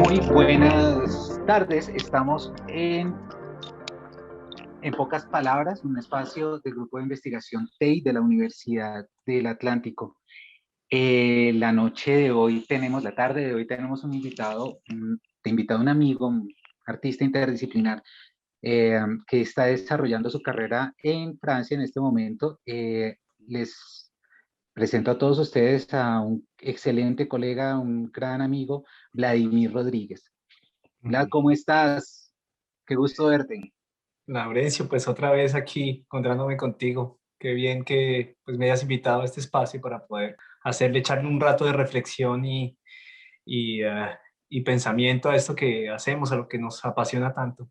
Muy buenas tardes, estamos en pocas palabras, un espacio del Grupo de Investigación TEI de la Universidad del Atlántico. La noche de hoy tenemos, la tarde de hoy tenemos un amigo, un artista interdisciplinar que está desarrollando su carrera en Francia en este momento. Les presento a todos ustedes a un excelente colega, un gran amigo, Vladimir Rodríguez. Vlad, Ujú. ¿cómo estás? Qué gusto verte. Laurencio, pues otra vez aquí encontrándome contigo. Qué bien que pues, me hayas invitado a este espacio para poder echarle un rato de reflexión y, eh, y pensamiento a esto que hacemos, a lo que nos apasiona tanto.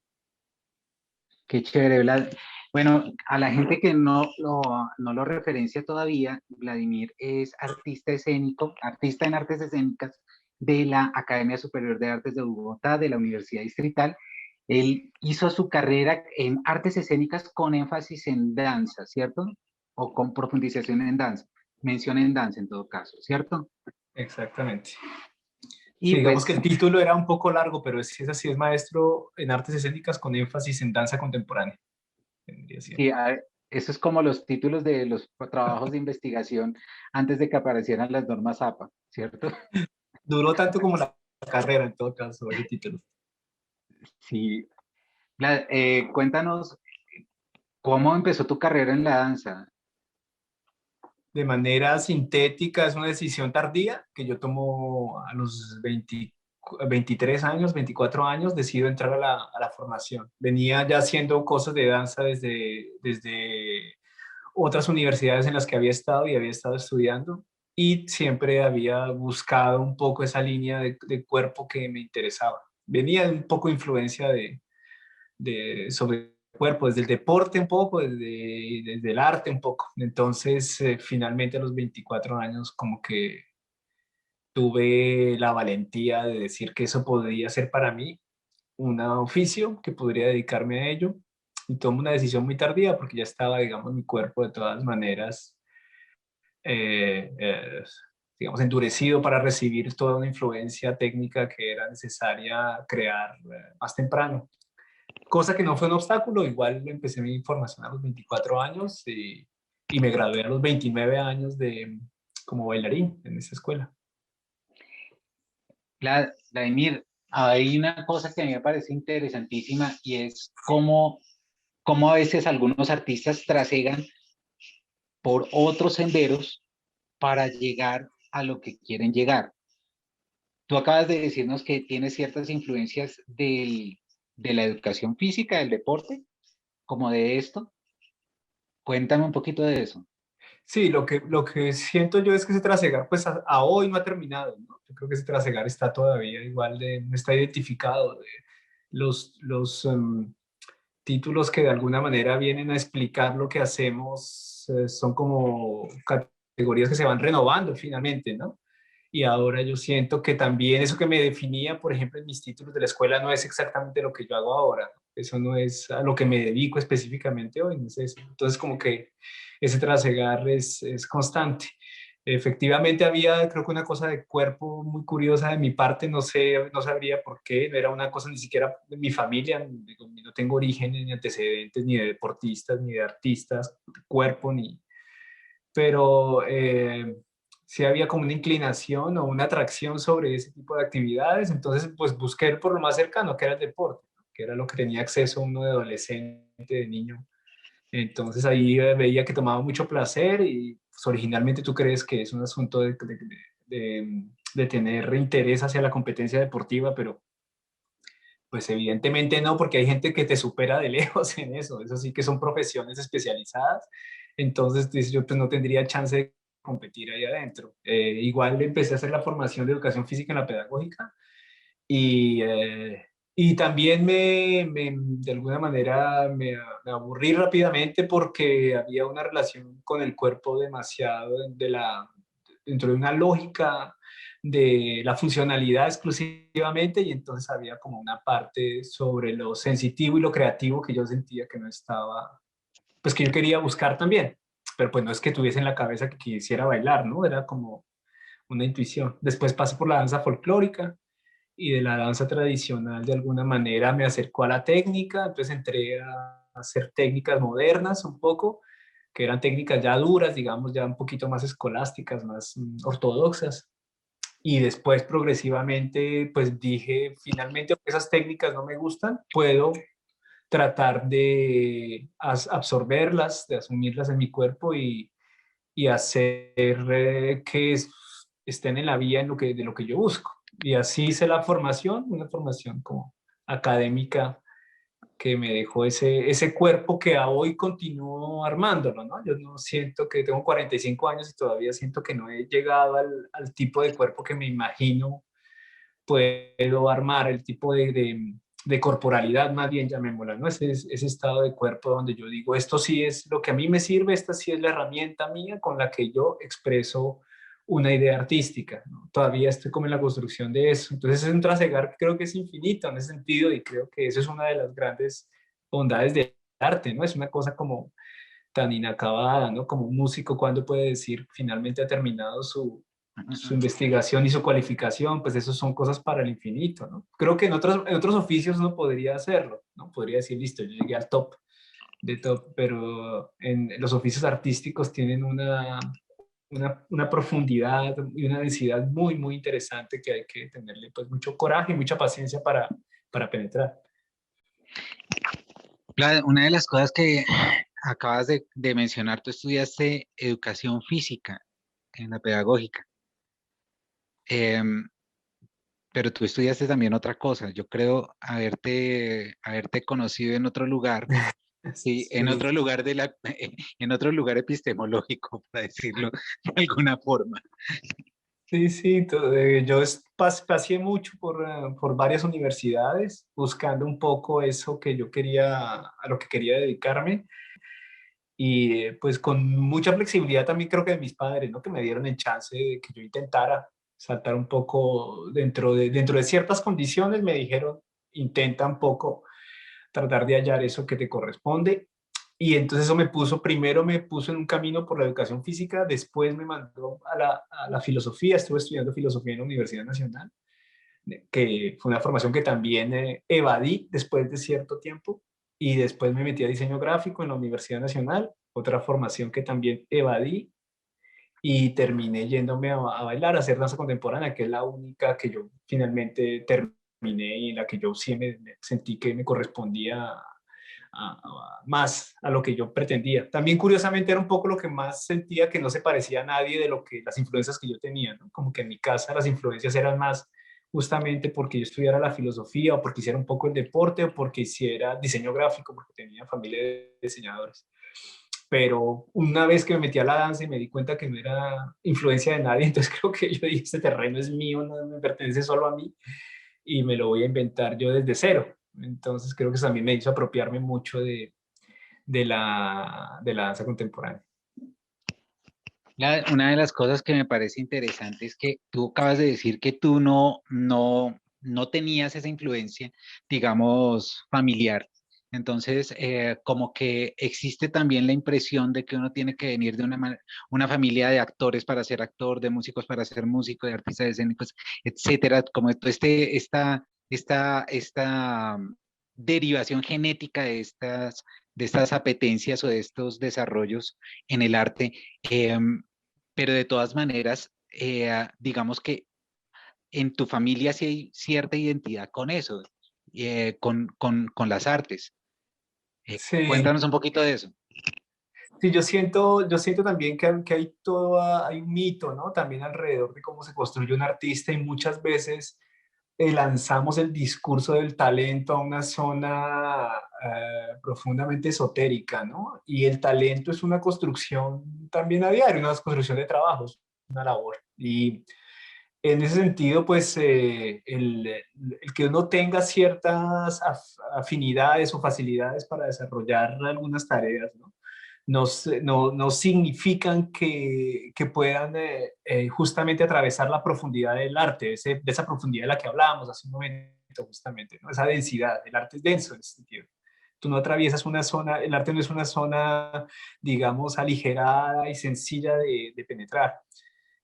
Qué chévere, Vlad. Bueno, a la gente que no lo referencia todavía, Vladimir es artista escénico, artista en artes escénicas de la Academia Superior de Artes de Bogotá, de la Universidad Distrital. Él hizo su carrera en artes escénicas con énfasis en danza, ¿cierto? O con profundización en danza, mención en danza en todo caso, ¿cierto? Exactamente. Sí, Y digamos que pues el título era un poco largo, pero es así, es maestro en artes escénicas con énfasis en danza contemporánea, vendría siendo. sí, eso es como los títulos de los trabajos de investigación antes de que aparecieran las normas APA, ¿cierto? Duró tanto como la carrera en todo caso, ese título. Sí. Cuéntanos cómo empezó tu carrera en la danza. De manera sintética, es una decisión tardía que yo tomo a los 23 años, 24 años, decido entrar a la formación. Venía ya haciendo cosas de danza desde otras universidades en las que había estado y había estado estudiando y siempre había buscado un poco esa línea de cuerpo que me interesaba. Venía de un poco influencia sobre el cuerpo, desde el deporte un poco, desde el arte un poco. Entonces, finalmente a los 24 años, como que tuve la valentía de decir que eso podría ser para mí un oficio, que podría dedicarme a ello. Y tomo una decisión muy tardía porque ya estaba, digamos, mi cuerpo de todas maneras, eh, eh, digamos, endurecido para recibir toda una influencia técnica que era necesaria crear más temprano. Cosa que no fue un obstáculo, igual empecé mi formación a los 24 años y me gradué a los 29 años como bailarín en esa escuela. Vladimir, hay una cosa que a mí me parece interesantísima y es cómo a veces algunos artistas trasegan por otros senderos para llegar a lo que quieren llegar. Tú acabas de decirnos que tienes ciertas influencias de la educación física, del deporte, como de esto. Cuéntame un poquito de eso. Sí, lo que siento yo es que ese trasegar, pues a hoy no ha terminado, ¿no? Yo creo que ese trasegar está todavía igual no está identificado. Los títulos que de alguna manera vienen a explicar lo que hacemos son como categorías que se van renovando finalmente, ¿no? Y ahora yo siento que también eso que me definía, por ejemplo, en mis títulos de la escuela no es exactamente lo que yo hago ahora, ¿no? Eso no es a lo que me dedico específicamente hoy, no es eso. Entonces como que ese trasegar es constante. Efectivamente había, creo que una cosa de cuerpo muy curiosa de mi parte, no sé, no sabría por qué, no era una cosa ni siquiera de mi familia, digo, no tengo origen ni antecedentes ni de deportistas, ni de artistas, de cuerpo, ni, pero sí había como una inclinación o una atracción sobre ese tipo de actividades, entonces pues busqué por lo más cercano, que era el deporte, ¿no? Que era lo que tenía acceso uno de adolescente, de niño. Entonces ahí veía que tomaba mucho placer y pues, originalmente tú crees que es un asunto de de tener interés hacia la competencia deportiva, pero pues evidentemente no, porque hay gente que te supera de lejos en eso sí que son profesiones especializadas, entonces dices, yo pues no tendría chance de competir ahí adentro. Igual empecé a hacer la formación de educación física en la pedagógica y también de alguna manera me aburrí rápidamente porque había una relación con el cuerpo demasiado dentro de una lógica de la funcionalidad exclusivamente y entonces había como una parte sobre lo sensitivo y lo creativo que yo sentía que no estaba, pues que yo quería buscar también, pero pues no es que tuviese en la cabeza que quisiera bailar, ¿no? Era como una intuición. Después pasé por la danza folclórica y de la danza tradicional de alguna manera me acercó a la técnica, entonces entré a hacer técnicas modernas un poco, que eran técnicas ya duras, digamos, ya un poquito más escolásticas, más ortodoxas. Y después progresivamente, pues dije, finalmente esas técnicas no me gustan, puedo tratar de absorberlas, de asumirlas en mi cuerpo y hacer que estén en la vía de lo que yo busco. Y así hice la formación, una formación como académica que me dejó ese cuerpo que a hoy continúo armándolo, ¿no? Yo no siento que tengo 45 años y todavía siento que no he llegado al tipo de cuerpo que me imagino puedo armar, el tipo de corporalidad, más bien llamémosla, ¿no? Ese estado de cuerpo donde yo digo, esto sí es lo que a mí me sirve, esta sí es la herramienta mía con la que yo expreso una idea artística, ¿no? Todavía estoy como en la construcción de eso. Entonces es un trasegar que creo que es infinito en ese sentido y creo que eso es una de las grandes bondades del arte, ¿no? Es una cosa como tan inacabada, ¿no? Como un músico cuando puede decir finalmente ha terminado su investigación y su cualificación, pues eso son cosas para el infinito, ¿no? Creo que en otros oficios no podría hacerlo, ¿no? Podría decir, listo, yo llegué al top de top, pero en los oficios artísticos tienen una profundidad y una densidad muy, muy interesante que hay que tenerle pues mucho coraje y mucha paciencia para penetrar. Una de las cosas que acabas de mencionar, tú estudiaste educación física en la pedagógica, em, pero tú estudiaste también otra cosa. Yo creo haberte conocido en otro lugar, sí, en Sí, otro lugar en otro lugar epistemológico, para decirlo de alguna forma. sí, sí, yo pasé mucho por varias universidades buscando un poco eso que yo quería, a lo que quería dedicarme y pues con mucha flexibilidad también creo que de mis padres, ¿no? Que me dieron el chance de que yo intentara saltar un poco dentro de ciertas condiciones, me dijeron, intenta un poco tratar de hallar eso que te corresponde. Y entonces eso primero me puso en un camino por la educación física, después me mandó a la filosofía, estuve estudiando filosofía en la Universidad Nacional, que fue una formación que también evadí después de cierto tiempo, y después me metí a diseño gráfico en la Universidad Nacional, otra formación que también evadí, y terminé yéndome a bailar, a hacer danza contemporánea, que es la única que yo finalmente terminé y en la que yo sí me sentí que me correspondía más a lo que yo pretendía. También curiosamente era un poco lo que más sentía que no se parecía a nadie de lo que las influencias que yo tenía, ¿no? Como que en mi casa las influencias eran más justamente porque yo estudiara la filosofía o porque hiciera un poco el deporte o porque hiciera diseño gráfico, porque tenía familia de diseñadores. Pero una vez que me metí a la danza y me di cuenta que no era influencia de nadie, entonces creo que yo dije, este terreno es mío, no me pertenece solo a mí y me lo voy a inventar yo desde cero. Entonces creo que eso también me hizo apropiarme mucho de la danza contemporánea. Una de las cosas que me parece interesante es que tú acabas de decir que tú no tenías esa influencia, digamos, familiar. Entonces, como que existe también la impresión de que uno tiene que venir de una familia de actores para ser actor, de músicos para ser músico, de artistas escénicos, etcétera, como todo esta derivación genética de estas apetencias o de estos desarrollos en el arte. Pero de todas maneras, digamos que en tu familia sí hay cierta identidad con eso, con las artes. Sí, Cuéntanos un poquito de eso. Sí, yo siento también que hay hay un mito, ¿no? También alrededor de cómo se construye un artista y muchas veces lanzamos el discurso del talento a una zona profundamente esotérica, ¿no? Y el talento es una construcción también a diario, una construcción de trabajos, una labor. Y en ese sentido, pues el que uno tenga ciertas afinidades o facilidades para desarrollar algunas tareas, ¿no? No significan que puedan justamente atravesar la profundidad del arte, de esa profundidad de la que hablábamos hace un momento justamente, ¿no? Esa densidad, el arte es denso en ese sentido. Tú no atraviesas una zona, el arte no es una zona, digamos, aligerada y sencilla de penetrar.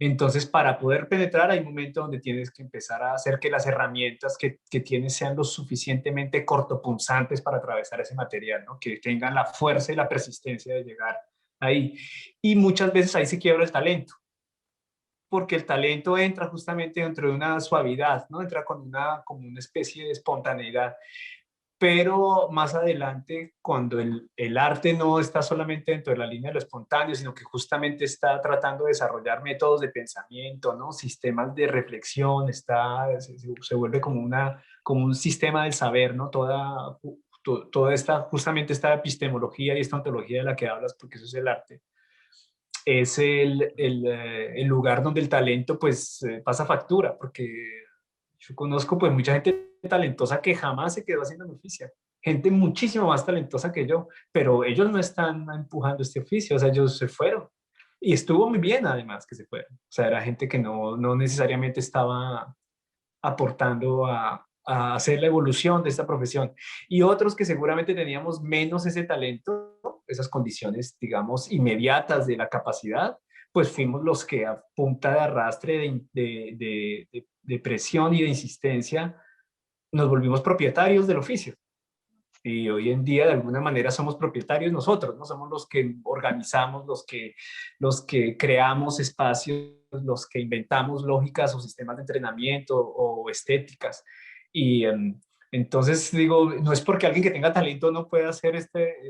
Entonces, para poder penetrar hay un momento donde tienes que empezar a hacer que las herramientas que tienes sean lo suficientemente cortopunzantes para atravesar ese material, ¿no? Que tengan la fuerza y la persistencia de llegar ahí. Y muchas veces ahí se quiebra el talento, porque el talento entra justamente dentro de una suavidad, ¿no? Entra como una especie de espontaneidad, pero más adelante, cuando el arte no está solamente dentro de la línea de lo espontáneo, sino que justamente está tratando de desarrollar métodos de pensamiento, ¿no? Sistemas de reflexión, se vuelve como, como un sistema del saber, ¿no? Toda esta, justamente esta epistemología y esta ontología de la que hablas, porque eso es el arte, es el lugar donde el talento pues pasa factura, porque yo conozco pues mucha gente talentosa que jamás se quedó haciendo mi oficio, gente muchísimo más talentosa que yo, pero ellos no están empujando este oficio, o sea, ellos se fueron. Y estuvo muy bien además que se fueron. O sea, era gente que no necesariamente estaba aportando a hacer la evolución de esta profesión. Y otros que seguramente teníamos menos ese talento, esas condiciones, digamos, inmediatas de la capacidad, pues fuimos los que a punta de arrastre, de presión y de insistencia, nos volvimos propietarios del oficio. Y hoy en día, de alguna manera, somos propietarios nosotros, ¿no? Somos los que organizamos, los que creamos espacios, los que inventamos lógicas o sistemas de entrenamiento o estéticas. Y entonces, digo, no es porque alguien que tenga talento no pueda hacer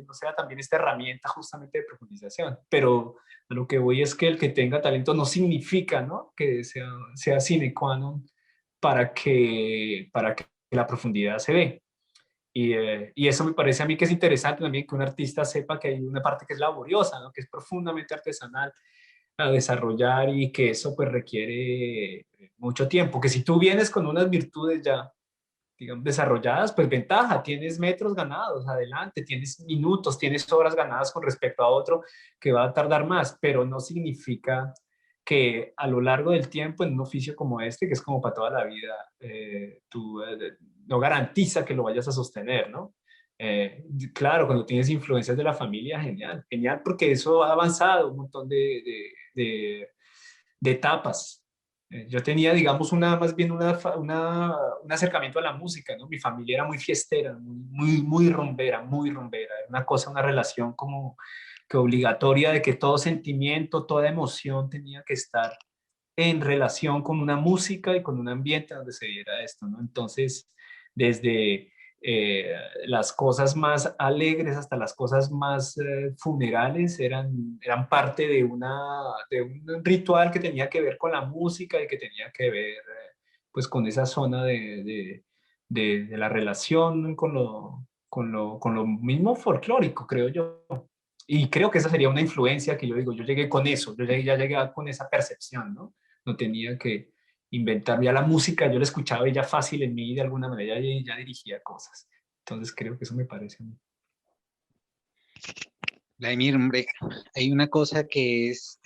no sea también esta herramienta justamente de profundización, pero a lo que voy es que el que tenga talento no significa, ¿no? Que sea sine qua non para que la profundidad se dé. Y eso me parece a mí que es interesante también que un artista sepa que hay una parte que es laboriosa, ¿no? Que es profundamente artesanal a desarrollar y que eso pues requiere mucho tiempo. Que si tú vienes con unas virtudes ya, digamos, desarrolladas, pues ventaja, tienes metros ganados, adelante, tienes minutos, tienes horas ganadas con respecto a otro que va a tardar más, pero no significa que a lo largo del tiempo en un oficio como este, que es como para toda la vida, tú no garantiza que lo vayas a sostener, ¿no? Claro, cuando tienes influencias de la familia, genial, genial, porque eso ha avanzado un montón de etapas. Yo tenía, digamos, más bien un acercamiento a la música, ¿no? Mi familia era muy fiestera, muy rumbera, muy rumbera. Era una cosa, una relación como que obligatoria de que todo sentimiento, toda emoción tenía que estar en relación con una música y con un ambiente donde se diera esto, ¿no? Entonces, desde eh, las cosas más alegres hasta las cosas más funerales eran parte de un ritual que tenía que ver con la música y que tenía que ver pues con esa zona de la relación con lo mismo folclórico, creo yo. Y creo que esa sería una influencia que yo digo, yo llegué con eso, ya llegué con esa percepción, ¿no? No tenía que inventar ya la música, yo la escuchaba ella fácil en mí de alguna manera ya dirigía cosas. Entonces creo que eso me parece a mí. Vladimir, hombre, hay una cosa que es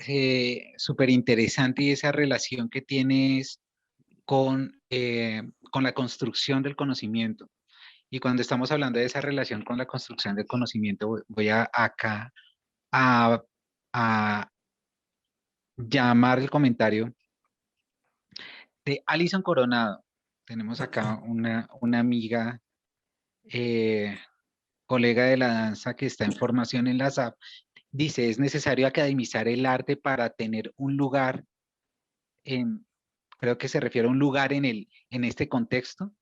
súper interesante y esa relación que tienes con la construcción del conocimiento. Y cuando estamos hablando de esa relación con la construcción del conocimiento, voy acá a, a llamar el comentario de Alison Coronado. Tenemos acá una amiga, eh, colega de la danza que está en formación en la SAP. Dice, es necesario academizar el arte para tener un lugar en, creo que se refiere a un lugar en este contexto.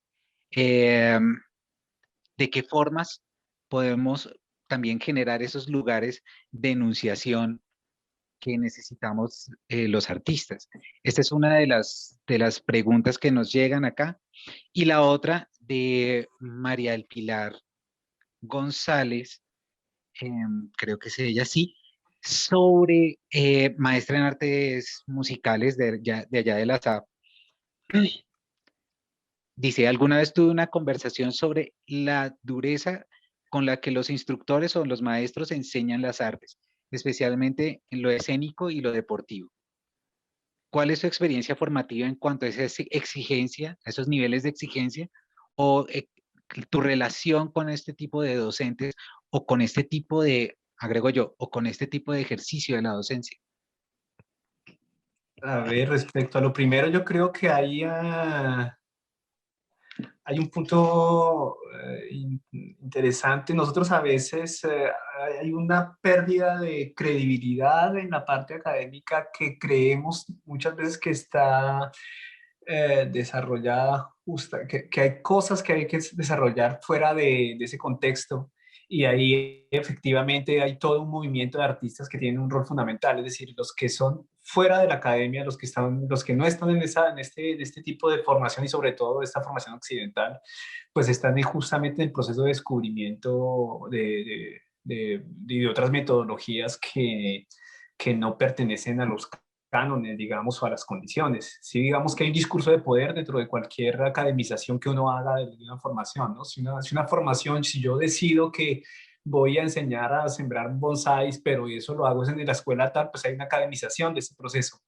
Eh, ¿De qué formas podemos también generar esos lugares de enunciación que necesitamos los artistas. Esta es una de las preguntas que nos llegan acá. Y la otra de María del Pilar González, creo que es ella, sí, sobre maestra en artes musicales de allá de la SAP. Dice, alguna vez tuve una conversación sobre la dureza con la que los instructores o los maestros enseñan las artes, especialmente en lo escénico y lo deportivo. ¿Cuál es su experiencia formativa en cuanto a esa exigencia, a esos niveles de exigencia, o tu relación con este tipo de docentes o con este tipo de, agrego yo, o con este tipo de ejercicio de la docencia? A ver, respecto a lo primero, yo creo que hay un punto interesante. Nosotros a veces hay una pérdida de credibilidad en la parte académica que creemos muchas veces que está desarrollada justa, que hay cosas que hay que desarrollar fuera de ese contexto. Y ahí efectivamente hay todo un movimiento de artistas que tienen un rol fundamental, es decir, los que son fuera de la academia, los que no están en este tipo de formación y sobre todo esta formación occidental, pues están justamente en el proceso de descubrimiento de otras metodologías que no pertenecen a los cánones, digamos, o a las condiciones. Sí, digamos que hay un discurso de poder dentro de cualquier academización que uno haga de una formación, ¿no? Si una formación, si yo decido que voy a enseñar a sembrar bonsáis, pero eso lo hago en la escuela tal, pues hay una academización de ese proceso.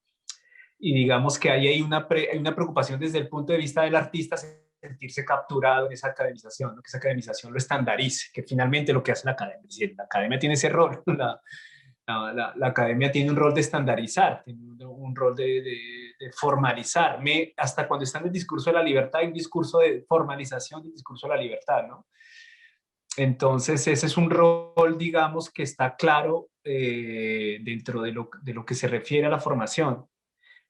Y digamos que ahí hay una preocupación desde el punto de vista del artista, sentirse capturado en esa academización, ¿no? Que esa academización lo estandarice, que finalmente lo que hace la academia. Es decir, la academia tiene ese rol, la academia tiene un rol de estandarizar, tiene un rol de formalizar. Hasta cuando está en el discurso de la libertad, hay un discurso de formalización del discurso de la libertad, ¿no? Entonces, ese es un rol, digamos, que está claro dentro de lo que se refiere a la formación.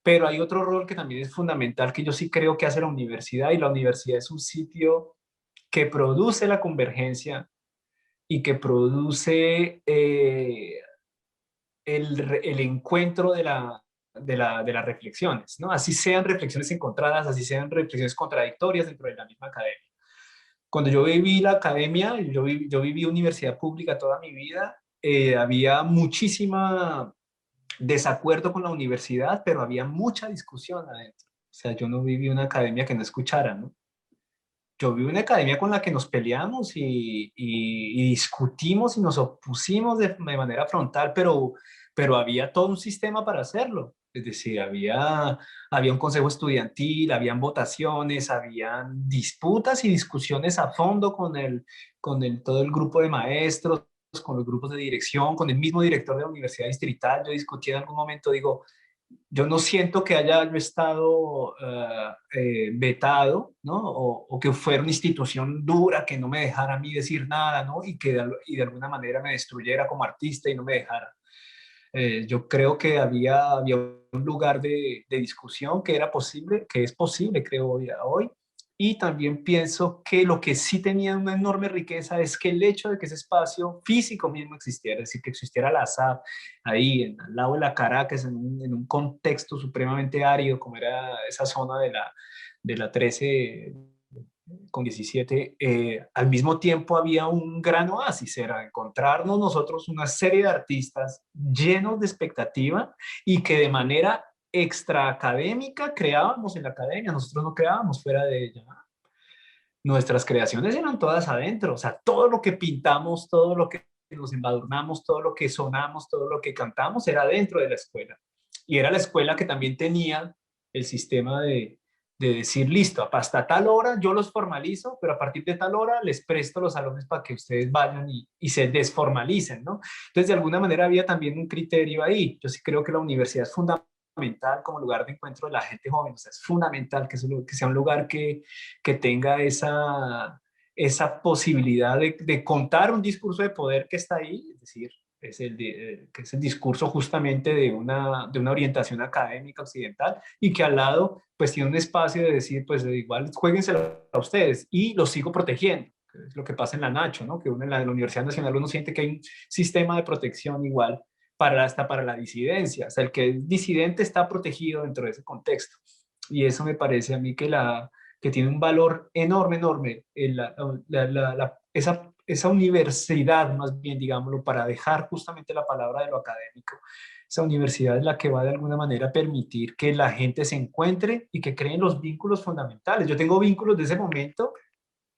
Pero hay otro rol que también es fundamental, que yo sí creo que hace la universidad, y la universidad es un sitio que produce la convergencia y que produce el encuentro de las reflexiones, ¿no? Así sean reflexiones encontradas, así sean reflexiones contradictorias dentro de la misma academia. Cuando yo viví la academia, yo viví universidad pública toda mi vida, había muchísima desacuerdo con la universidad, pero había mucha discusión adentro. O sea, yo no viví una academia que no escuchara, ¿no? Yo viví una academia con la que nos peleamos y discutimos y nos opusimos de manera frontal, pero había todo un sistema para hacerlo. Es decir, había un consejo estudiantil, habían votaciones, habían disputas y discusiones a fondo todo el grupo de maestros, con los grupos de dirección, con el mismo director de la universidad distrital. Yo discutí en algún momento, digo, yo no siento que haya yo estado vetado, ¿no? O que fuera una institución dura que no me dejara a mí decir nada, ¿no? Y de alguna manera me destruyera como artista y no me dejara. Yo creo que había un lugar de discusión que era posible, que es posible, creo, hoy. Y también pienso que lo que sí tenía una enorme riqueza es que el hecho de que ese espacio físico mismo existiera, es decir, que existiera la SAP ahí al lado de la Caracas, en un contexto supremamente árido, como era esa zona de la 13 con 17, al mismo tiempo había un gran oasis, era encontrarnos nosotros una serie de artistas llenos de expectativa y que de manera extra académica creábamos en la academia, nosotros no creábamos fuera de ella. Nuestras creaciones eran todas adentro, o sea, todo lo que pintamos, todo lo que nos embadurnamos, todo lo que sonamos, todo lo que cantamos era dentro de la escuela. Y era la escuela que también tenía el sistema de decir, listo, hasta tal hora yo los formalizo, pero a partir de tal hora les presto los salones para que ustedes vayan y se desformalicen, ¿no? Entonces, de alguna manera había también un criterio ahí. Yo sí creo que la universidad es fundamental como lugar de encuentro de la gente joven, o sea, es fundamental que sea un lugar que tenga esa posibilidad de contar un discurso de poder que está ahí, es decir, que es el discurso justamente de una orientación académica occidental y que al lado pues tiene un espacio de decir pues igual jueguenselo a ustedes y los sigo protegiendo. es lo que pasa en la Nacho, ¿no? Que uno en la Universidad Nacional uno siente que hay un sistema de protección igual hasta para la disidencia. O sea, el que es disidente está protegido dentro de ese contexto. Y eso me parece a mí que tiene un valor enorme, enorme, esa universidad, más bien, digámoslo, para dejar justamente la palabra de lo académico. Esa universidad es la que va de alguna manera a permitir que la gente se encuentre y que creen los vínculos fundamentales. Yo tengo vínculos de ese momento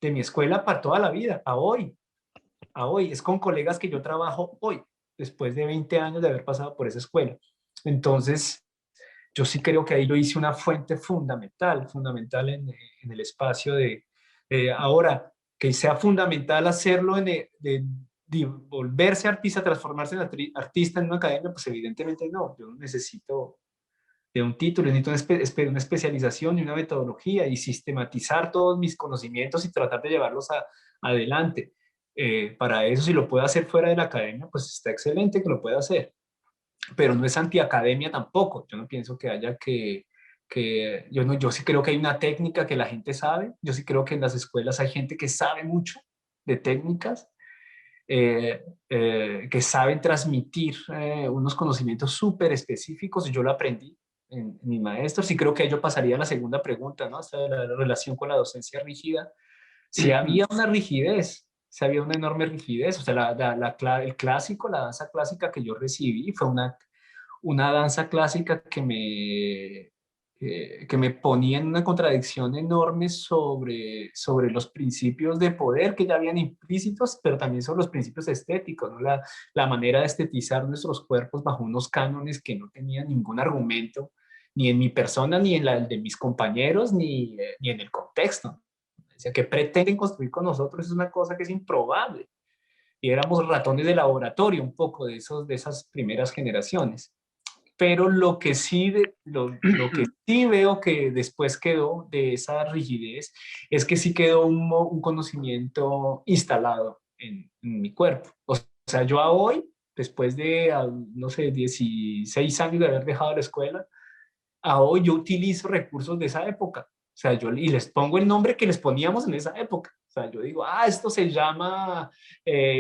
de mi escuela para toda la vida, a hoy. Es con colegas que yo trabajo hoy, después de 20 años de haber pasado por esa escuela. Entonces, yo sí creo que ahí lo hice una fuente fundamental, fundamental en el espacio ahora, que sea fundamental hacerlo de volverse artista, transformarse en artista en una academia, pues evidentemente no. Yo necesito de un título, necesito una especialización y una metodología y sistematizar todos mis conocimientos y tratar de llevarlos adelante. Para eso, si lo puedo hacer fuera de la academia, pues está excelente que lo pueda hacer, pero no es antiacademia tampoco. Yo no pienso que haya yo sí creo que hay una técnica que la gente sabe. Yo sí creo que en las escuelas hay gente que sabe mucho de técnicas, que saben transmitir unos conocimientos súper específicos. Yo lo aprendí en mi maestro. Sí creo que ello pasaría a la segunda pregunta, ¿no? Hasta la relación con la docencia rígida. Si había una rigidez, si había una enorme rigidez. O sea, el clásico, la danza clásica que yo recibí fue una danza clásica que me ponía en una contradicción enorme sobre los principios de poder que ya habían implícitos, pero también sobre los principios estéticos, ¿no? La manera de estetizar nuestros cuerpos bajo unos cánones que no tenían ningún argumento, ni en mi persona, ni en la de mis compañeros, ni en el contexto. O sea, que pretenden construir con nosotros es una cosa que es improbable. Y éramos ratones de laboratorio un poco de esas primeras generaciones. Pero lo que sí veo que después quedó de esa rigidez es que sí quedó un conocimiento instalado en mi cuerpo. O sea, yo a hoy, después de, no sé, 16 años de haber dejado la escuela, a hoy yo utilizo recursos de esa época. O sea, y les pongo el nombre que les poníamos en esa época. O sea, yo digo, esto se llama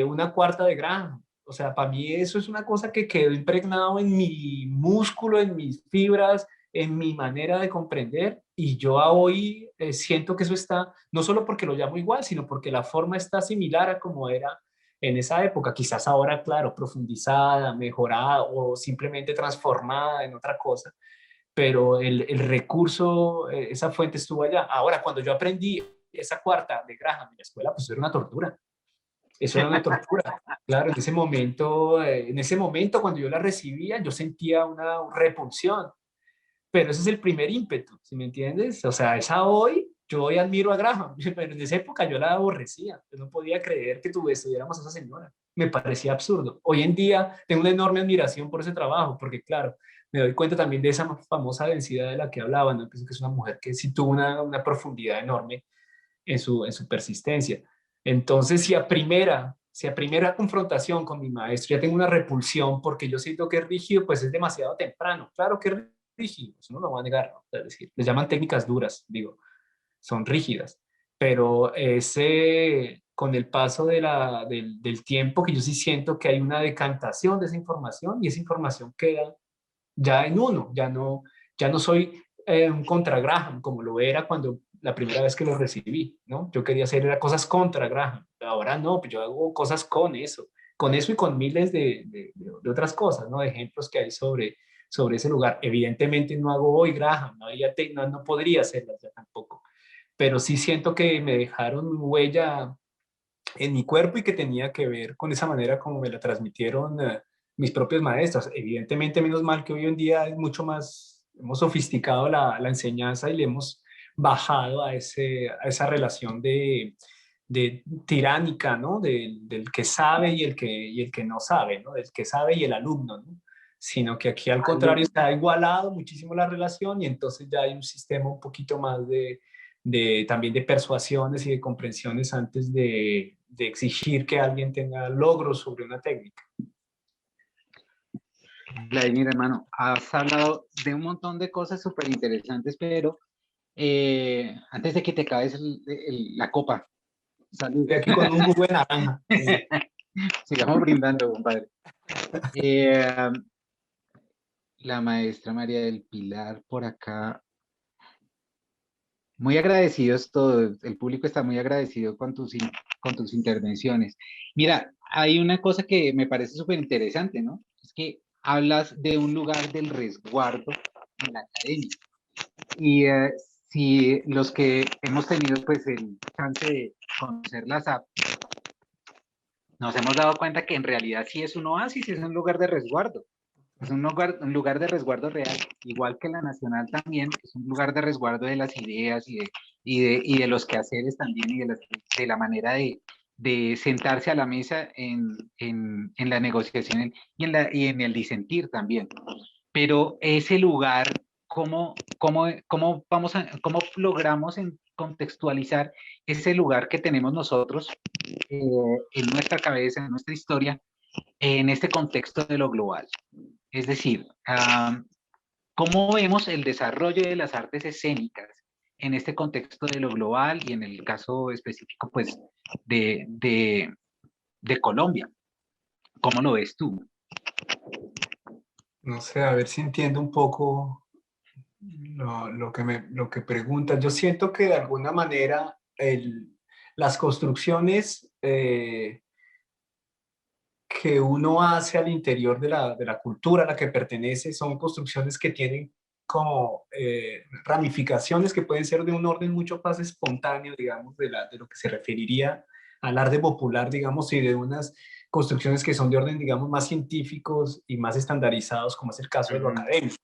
una cuarta de Graham. O sea, para mí eso es una cosa que quedó impregnado en mi músculo, en mis fibras, en mi manera de comprender. Y yo a hoy siento que eso está, no solo porque lo llamo igual, sino porque la forma está similar a como era en esa época. Quizás ahora, claro, profundizada, mejorada o simplemente transformada en otra cosa, pero el recurso, esa fuente estuvo allá. Ahora, cuando yo aprendí esa cuarta de Graham en la escuela, pues era una tortura. Eso era una tortura. Claro, en ese momento cuando yo la recibía, yo sentía una repulsión, pero ese es el primer ímpetu, ¿sí me entiendes? O sea, esa hoy, yo hoy admiro a Graham, pero en esa época yo la aborrecía. Yo no podía creer que estuviéramos a esa señora. Me parecía absurdo. Hoy en día tengo una enorme admiración por ese trabajo, porque claro, me doy cuenta también de esa famosa densidad de la que hablaban, ¿no? Pienso que es una mujer que sí tuvo una profundidad enorme en su persistencia. Entonces, si a primera confrontación con mi maestro ya tengo una repulsión porque yo siento que es rígido, pues es demasiado temprano. Claro que es rígido, eso no lo va a negar, ¿no? Es decir, les llaman técnicas duras, digo, son rígidas, pero con el paso del tiempo, que yo sí siento que hay una decantación de esa información y esa información queda ya en uno, ya no soy un contra Graham como lo era cuando la primera vez que lo recibí, ¿no? Yo quería hacer era cosas contra Graham, ahora no, pues yo hago cosas con eso y con miles de otras cosas, ¿no? De ejemplos que hay sobre ese lugar. Evidentemente no hago hoy Graham, no podría hacerlas ya tampoco, pero sí siento que me dejaron huella en mi cuerpo y que tenía que ver con esa manera como me la transmitieron mis propios maestros. Evidentemente, menos mal que hoy en día es mucho más, hemos sofisticado la enseñanza y le hemos bajado a esa relación de tiránica, ¿no? Del que sabe y el que no sabe, ¿no? Del que sabe y el alumno, ¿no? Sino que aquí al contrario está igualado muchísimo la relación y entonces ya hay un sistema un poquito más también de persuasiones y de comprensiones antes de exigir que alguien tenga logros sobre una técnica. Vladimir, hermano, has hablado de un montón de cosas súper interesantes, pero antes de que te acabes la copa, Salud. Estoy aquí con un jugo de naranja. Sigamos brindando, compadre. Eh, la maestra María del Pilar por acá. Muy agradecidos todos, el público está muy agradecido con tus intervenciones. Mira, hay una cosa que me parece súper interesante, ¿no? Es que hablas de un lugar del resguardo en la academia. Y si los que hemos tenido pues el chance de conocer la SAP, nos hemos dado cuenta que en realidad sí es un oasis, es un lugar de resguardo. Es un lugar de resguardo real, igual que la Nacional también, es un lugar de resguardo de las ideas y de los quehaceres también y de la manera de sentarse a la mesa en la negociación y en el disentir también. Pero ese lugar, ¿cómo logramos contextualizar ese lugar que tenemos nosotros en nuestra cabeza, en nuestra historia, en este contexto de lo global? Es decir, ¿cómo vemos el desarrollo de las artes escénicas en este contexto de lo global y en el caso específico, pues, de Colombia? ¿Cómo lo ves tú? No sé, a ver si entiendo un poco lo que preguntas. Yo siento que de alguna manera las construcciones que uno hace al interior de la cultura a la que pertenece son construcciones que tienen como ramificaciones que pueden ser de un orden mucho más espontáneo, digamos, de lo que se referiría al arte popular, digamos, y de unas construcciones que son de orden, digamos, más científicos y más estandarizados, como es el caso de lo académico.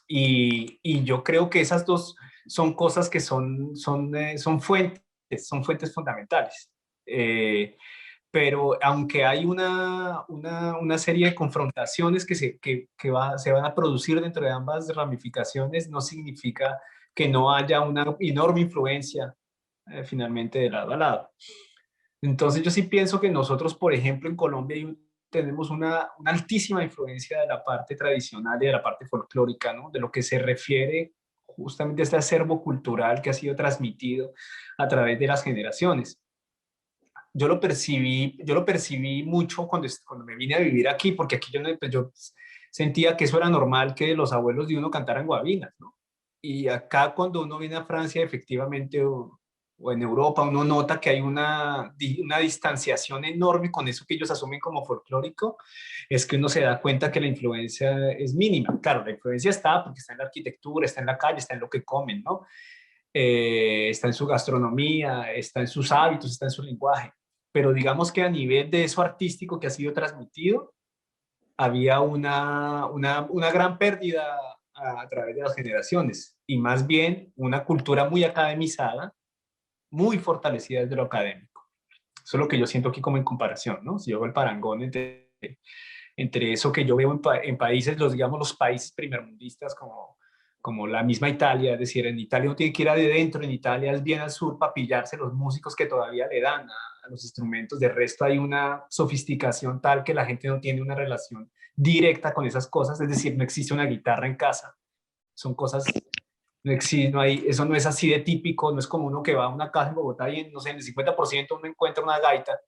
Y yo creo que esas dos son cosas que son fuentes fundamentales. Pero aunque hay una serie de confrontaciones se van a producir dentro de ambas ramificaciones, no significa que no haya una enorme influencia finalmente de lado a lado. Entonces yo sí pienso que nosotros, por ejemplo, en Colombia tenemos una altísima influencia de la parte tradicional y de la parte folclórica, ¿no? De lo que se refiere justamente a este acervo cultural que ha sido transmitido a través de las generaciones. Yo lo percibí mucho cuando me vine a vivir aquí, porque aquí yo sentía que eso era normal que los abuelos de uno cantaran guabinas, ¿no? Y acá cuando uno viene a Francia, efectivamente, o en Europa, uno nota que hay una distanciación enorme con eso que ellos asumen como folclórico, es que uno se da cuenta que la influencia es mínima. Claro, la influencia está porque está en la arquitectura, está en la calle, está en lo que comen, ¿no? Está en su gastronomía, está en sus hábitos, está en su lenguaje. Pero digamos que a nivel de eso artístico que ha sido transmitido, había una gran pérdida a través de las generaciones y más bien una cultura muy academizada, muy fortalecida desde lo académico. Eso es lo que yo siento aquí como en comparación, ¿no? Si yo veo el parangón entre eso que yo veo en países, digamos, los países primermundistas como la misma Italia, es decir, en Italia uno tiene que ir adentro, en Italia es bien al sur para pillarse los músicos que todavía le dan a los instrumentos, de resto hay una sofisticación tal que la gente no tiene una relación directa con esas cosas, es decir, no existe una guitarra en casa, son cosas, no existe, no hay, eso no es así de típico, no es como uno que va a una casa en Bogotá y no sé, en el 50% uno encuentra una gaita,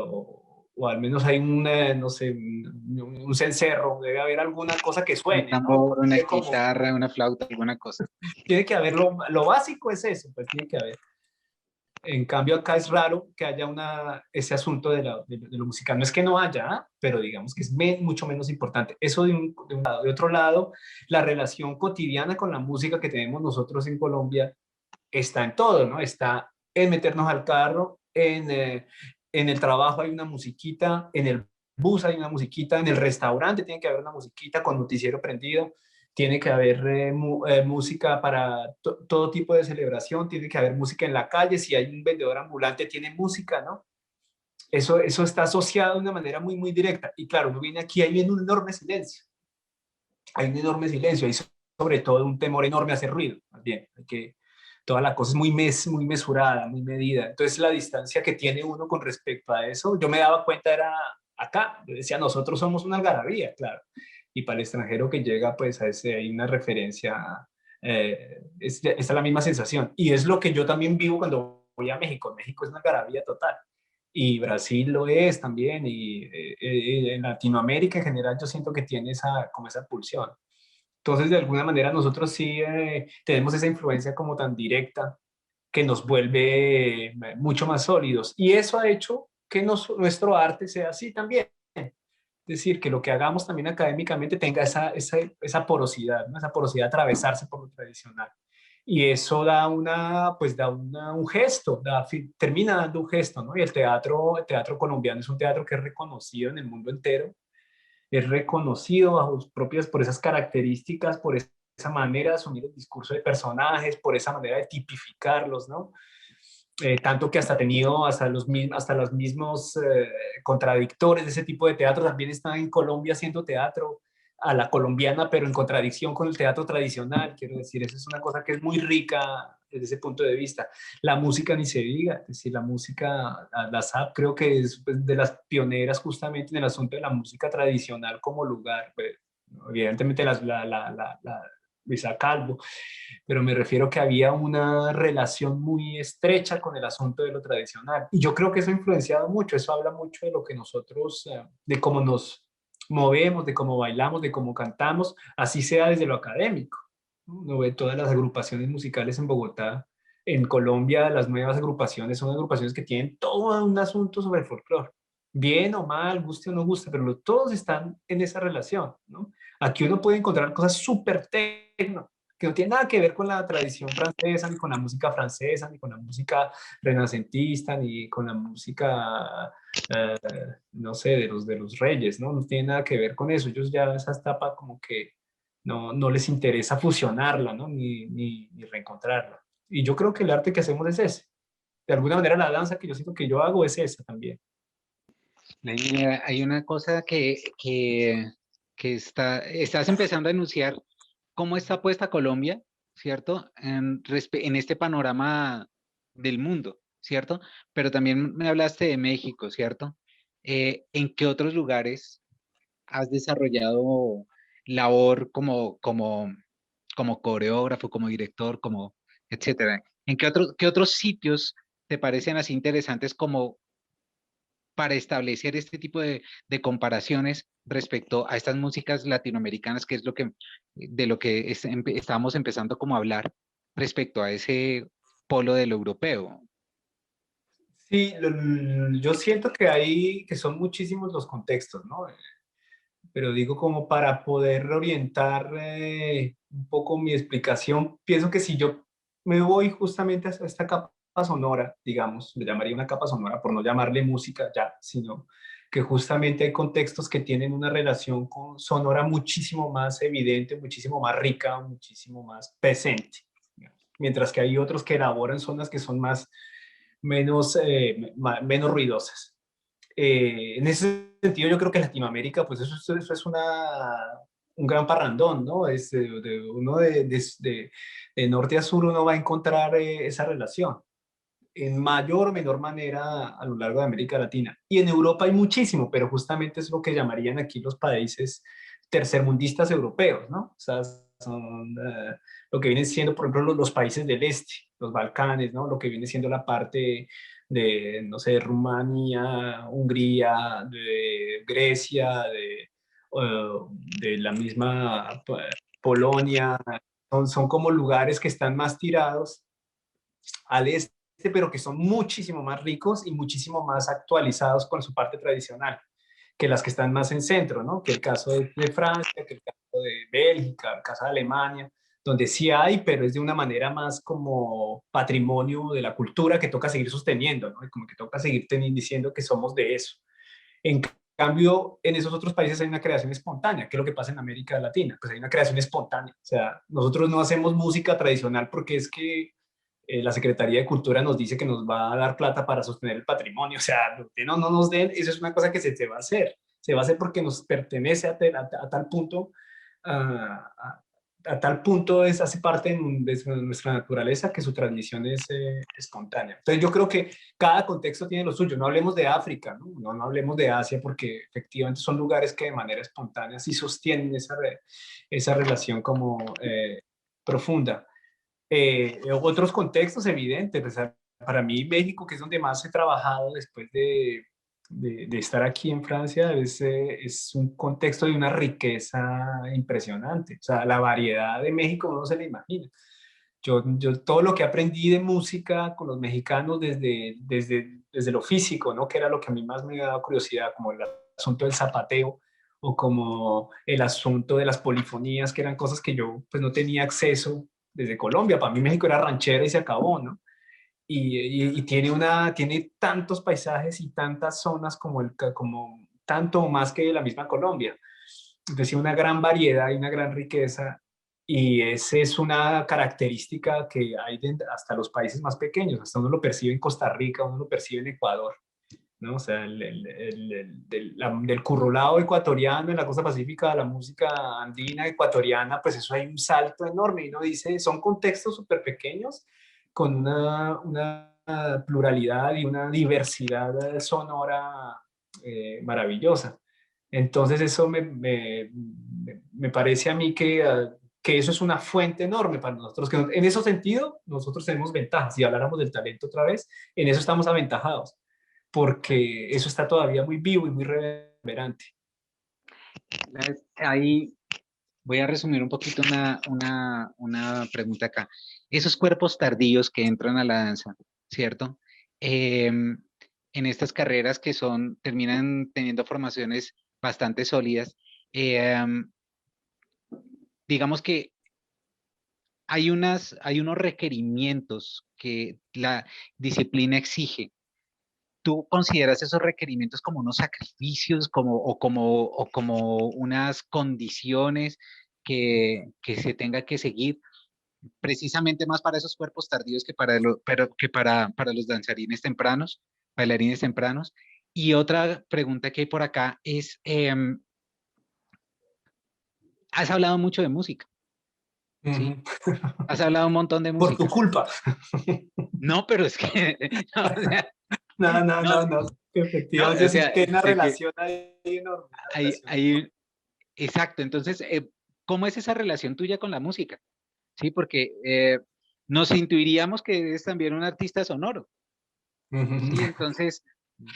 o al menos hay no sé, un cencerro, debe haber alguna cosa que Un suene, ¿no? tambor, una Como, guitarra, una flauta, alguna cosa. tiene que haber, lo básico es eso, pues tiene que haber. En cambio, acá es raro que haya ese asunto de lo musical. No es que no haya, ¿ah? Pero digamos que es mucho menos importante. Eso de un lado. De otro lado, la relación cotidiana con la música que tenemos nosotros en Colombia está en todo, ¿no? Está en meternos al carro, en el trabajo hay una musiquita, en el bus hay una musiquita, en el restaurante tiene que haber una musiquita con noticiero prendido, tiene que haber música para todo tipo de celebración, tiene que haber música en la calle, si hay un vendedor ambulante tiene música, ¿no? Eso está asociado de una manera muy, muy directa. Y claro, uno viene aquí, hay un enorme silencio, hay un enorme silencio, hay sobre todo un temor enorme a hacer ruido, más bien, hay que toda la cosa es muy mesurada, muy medida. Entonces la distancia que tiene uno con respecto a eso, yo me daba cuenta era acá, yo decía, nosotros somos una algarabía, claro. Y para el extranjero que llega, pues a ese hay una referencia, esta es la misma sensación. Y es lo que yo también vivo cuando voy a México. México es una algarabía total. Y Brasil lo es también. Y en Latinoamérica en general yo siento que tiene como esa pulsión. Entonces, de alguna manera, nosotros sí tenemos esa influencia como tan directa que nos vuelve mucho más sólidos. Y eso ha hecho que nuestro arte sea así también. Es decir, que lo que hagamos también académicamente tenga esa porosidad, ¿no? Esa porosidad de atravesarse por lo tradicional. Y eso pues un gesto, termina dando un gesto, ¿no? Y el teatro colombiano es un teatro que es reconocido en el mundo entero, es reconocido bajo sus propias, por esas características, por esa manera de asumir el discurso de personajes, por esa manera de tipificarlos, ¿no? Tanto que hasta ha tenido hasta los mismos contradictores de ese tipo de teatro también están en Colombia haciendo teatro a la colombiana, pero en contradicción con el teatro tradicional. Quiero decir, eso es una cosa que es muy rica desde ese punto de vista. La música ni se diga, es decir, la música, la SAP creo que es de las pioneras justamente en el asunto de la música tradicional como lugar. Pues, evidentemente Luisa Calvo, pero me refiero que había una relación muy estrecha con el asunto de lo tradicional. Y yo creo que eso ha influenciado mucho, eso habla mucho de lo que nosotros, de cómo nos movemos, de cómo bailamos, de cómo cantamos, así sea desde lo académico. Uno ve todas las agrupaciones musicales en Bogotá, en Colombia, las nuevas agrupaciones son agrupaciones que tienen todo un asunto sobre el folclore. Bien o mal, guste o no guste, pero todos están en esa relación, ¿no? Aquí uno puede encontrar cosas súper tecno, que no tiene nada que ver con la tradición francesa, ni con la música francesa, ni con la música renacentista, ni con la música, eh, no sé, de los reyes, ¿no? No tiene nada que ver con eso. Ellos ya esa etapa como que no les interesa fusionarla, ¿no? Ni reencontrarla. Y yo creo que el arte que hacemos es ese. De alguna manera la danza que yo siento que yo hago es esa también. Mira, hay una cosa que estás empezando a enunciar cómo está puesta Colombia, ¿cierto? En este panorama del mundo, ¿cierto? Pero también me hablaste de México, ¿cierto? ¿En qué otros lugares has desarrollado labor como coreógrafo, como director, etcétera? ¿En qué otros sitios te parecen así interesantes como para establecer este tipo de comparaciones respecto a estas músicas latinoamericanas, que es de lo que estábamos empezando como a hablar respecto a ese polo de lo europeo? Sí, yo siento que son muchísimos los contextos, ¿no? Pero digo como para poder orientar un poco mi explicación, pienso que si yo me voy justamente a esta capa sonora, digamos, le llamaría una capa sonora por no llamarle música ya, sino que justamente hay contextos que tienen una relación con sonora muchísimo más evidente, muchísimo más rica, muchísimo más presente, digamos. Mientras que hay otros que elaboran zonas que son menos ruidosas. En ese sentido, yo creo que Latinoamérica, pues eso es un gran parrandón, ¿no? De norte a sur uno va a encontrar esa relación en mayor o menor manera a lo largo de América Latina. Y en Europa hay muchísimo, pero justamente es lo que llamarían aquí los países tercermundistas europeos, ¿no? O sea, son lo que vienen siendo, por ejemplo, los países del este, los Balcanes, ¿no? Lo que viene siendo la parte de, no sé, Rumania, Hungría, de Grecia, de la misma Polonia. Son como lugares que están más tirados al este, pero que son muchísimo más ricos y muchísimo más actualizados con su parte tradicional que las que están más en centro, ¿no? Que el caso de Francia, que el caso de Bélgica, el caso de Alemania, donde sí hay, pero es de una manera más como patrimonio de la cultura que toca seguir sosteniendo, ¿no? Y como que toca seguir diciendo que somos de eso. En cambio, en esos otros países hay una creación espontánea, que es lo que pasa en América Latina, pues hay una creación espontánea. O sea, nosotros no hacemos música tradicional porque es que la Secretaría de Cultura nos dice que nos va a dar plata para sostener el patrimonio. O sea, no nos den, eso es una cosa que se va a hacer. Se va a hacer porque nos pertenece a tal punto, a tal punto hace parte de nuestra naturaleza que su transmisión es espontánea. Entonces yo creo que cada contexto tiene lo suyo. No hablemos de África, no hablemos de Asia porque efectivamente son lugares que de manera espontánea sí sostienen esa relación como profunda. Otros contextos evidentes, pues, para mí México, que es donde más he trabajado después de estar aquí en Francia, es un contexto de una riqueza impresionante. O sea, la variedad de México no se la imagina. Yo todo lo que aprendí de música con los mexicanos desde lo físico, ¿no? Que era lo que a mí más me daba curiosidad, como el asunto del zapateo o como el asunto de las polifonías, que eran cosas que yo pues no tenía acceso desde Colombia. Para mí México era ranchera y se acabó, ¿no? Y tiene tantos paisajes y tantas zonas como tanto o más que la misma Colombia. Entonces, sí, una gran variedad y una gran riqueza. Y esa es una característica que hay hasta los países más pequeños. Hasta uno lo percibe en Costa Rica, uno lo percibe en Ecuador, ¿no? O sea, del currulao ecuatoriano en la costa pacífica a la música andina ecuatoriana, pues eso hay un salto enorme. Y uno dice, son contextos súper pequeños con una pluralidad y una diversidad sonora maravillosa. Entonces eso me parece a mí que eso es una fuente enorme para nosotros. Que en ese sentido, nosotros tenemos ventajas. Si habláramos del talento otra vez, en eso estamos aventajados, porque eso está todavía muy vivo y muy reverberante. Ahí voy a resumir un poquito una pregunta acá. Esos cuerpos tardíos que entran a la danza, ¿cierto? En estas carreras que terminan teniendo formaciones bastante sólidas, em, digamos que hay unos requerimientos que la disciplina exige. ¿Tú consideras esos requerimientos como unos sacrificios o como unas condiciones que se tenga que seguir precisamente más para esos cuerpos tardíos que para los danzarines tempranos, bailarines tempranos? Y otra pregunta que hay por acá es, has hablado mucho de música, ¿sí? Ujú. Has hablado un montón de Por tu música. culpa. No, pero es que, no, o sea, No, no, no, no, no. no, Efectivamente, o yo sí sea, que hay una sé que relación ahí enorme, una hay, relación enorme. hay, exacto. Entonces, ¿cómo es esa relación tuya con la música? Sí, porque nos intuiríamos que es también un artista sonoro. Ujú. Sí, entonces,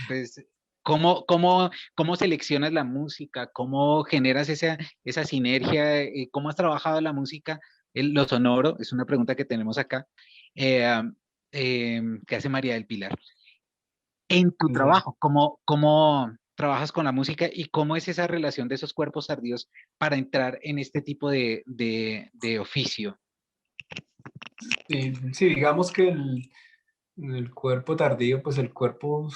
pues, ¿cómo seleccionas la música? ¿Cómo generas esa sinergia? ¿Cómo has trabajado la música? Lo sonoro, es una pregunta que tenemos acá, eh, que hace María del Pilar. En tu Ya. trabajo, ¿cómo trabajas con la música y cómo es esa relación de esos cuerpos tardíos para entrar en este tipo de oficio? Sí, sí, digamos que el cuerpo tardío, pues el cuerpo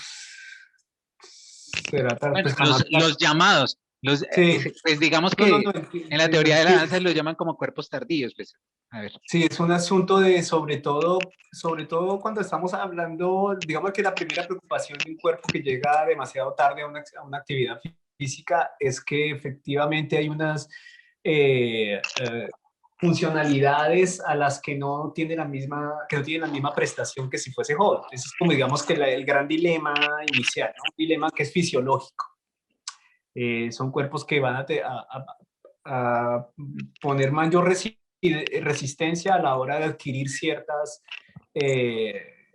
será Bueno, pues jamás. los llamados, Sí, pues digamos no, no, no, que en la entiendo. teoría de la danza los llaman como cuerpos tardíos, pues. A ver. Sí, es un asunto de, sobre todo cuando estamos hablando, digamos que la primera preocupación de un cuerpo que llega demasiado tarde a una actividad física es que efectivamente hay unas funcionalidades a las que no tienen la misma prestación que si fuese joven. Ese es como digamos que el gran dilema inicial, ¿no? Un dilema que es fisiológico. Son cuerpos que van a poner mayor resistencia a la hora de adquirir ciertas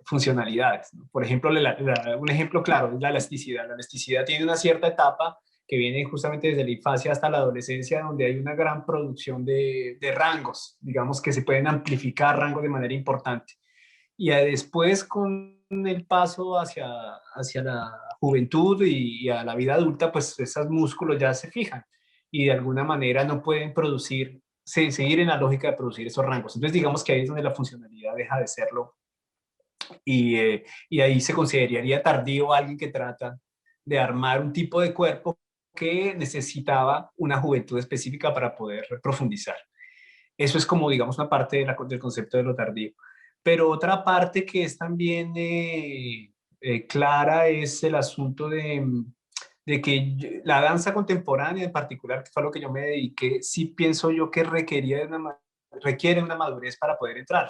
funcionalidades, ¿no? Por ejemplo, un ejemplo claro es la elasticidad. La elasticidad tiene una cierta etapa que viene justamente desde la infancia hasta la adolescencia, donde hay una gran producción de rangos, digamos que se pueden amplificar rangos de manera importante. Y después con el paso hacia la juventud y a la vida adulta, pues esos músculos ya se fijan y de alguna manera no pueden seguir en la lógica de producir esos rangos. Entonces digamos que ahí es donde la funcionalidad deja de serlo y ahí se consideraría tardío alguien que trata de armar un tipo de cuerpo que necesitaba una juventud específica para poder profundizar. Eso es como, digamos, una parte del concepto de lo tardío. Pero otra parte que es también clara es el asunto de que la danza contemporánea en particular, que fue a lo que yo me dediqué, sí pienso yo que requiere una madurez para poder entrar.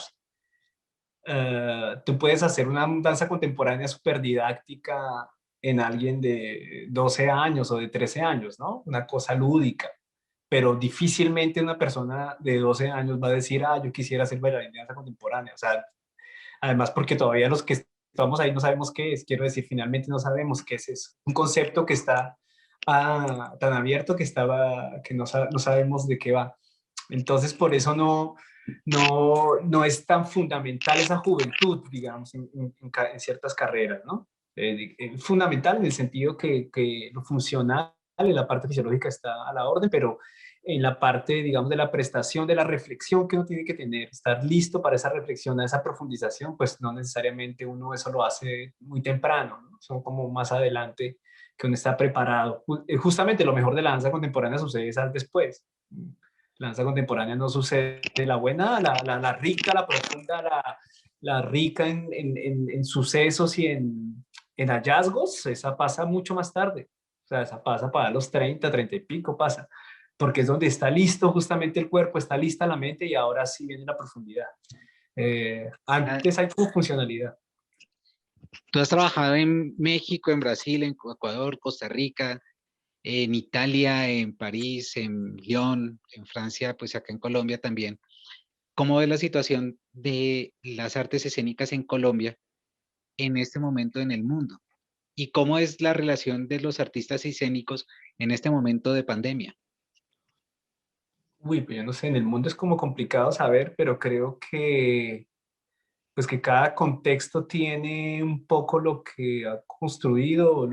Tú puedes hacer una danza contemporánea súper didáctica en alguien de 12 años o de 13 años, ¿no? Una cosa lúdica, pero difícilmente una persona de 12 años va a decir, yo quisiera ser bailarín de danza contemporánea. O sea, Además, porque todavía los que estamos ahí no sabemos qué es, quiero decir, finalmente no sabemos qué es eso. Un concepto que está tan abierto que no sabemos de qué va. Entonces, por eso no es tan fundamental esa juventud, digamos, en ciertas carreras, ¿no? Es fundamental en el sentido que lo funcional en la parte fisiológica está a la orden, pero en la parte, digamos, de la prestación, de la reflexión que uno tiene que tener, estar listo para esa reflexión, a esa profundización, pues no necesariamente uno eso lo hace muy temprano, ¿no? Son como más adelante que uno está preparado. Justamente lo mejor de la danza contemporánea sucede después. La danza contemporánea no sucede la buena, la rica, la profunda, la rica en sucesos y en hallazgos, esa pasa mucho más tarde. O sea, esa pasa para los 30, 30 y pico pasa, porque es donde está listo justamente el cuerpo, está lista la mente y ahora sí viene la profundidad. Ah, Antes hay como funcionalidad. tú has trabajado en México, en Brasil, en Ecuador, Costa Rica, en Italia, en París, en Lyon, en Francia, pues acá en Colombia también. ¿Cómo ves la situación de las artes escénicas en Colombia en este momento en el mundo? ¿Y cómo es la relación de los artistas escénicos en este momento de pandemia? Uy, pues yo no sé, en el mundo es como complicado saber, pero creo que pues que cada contexto tiene un poco lo que ha construido,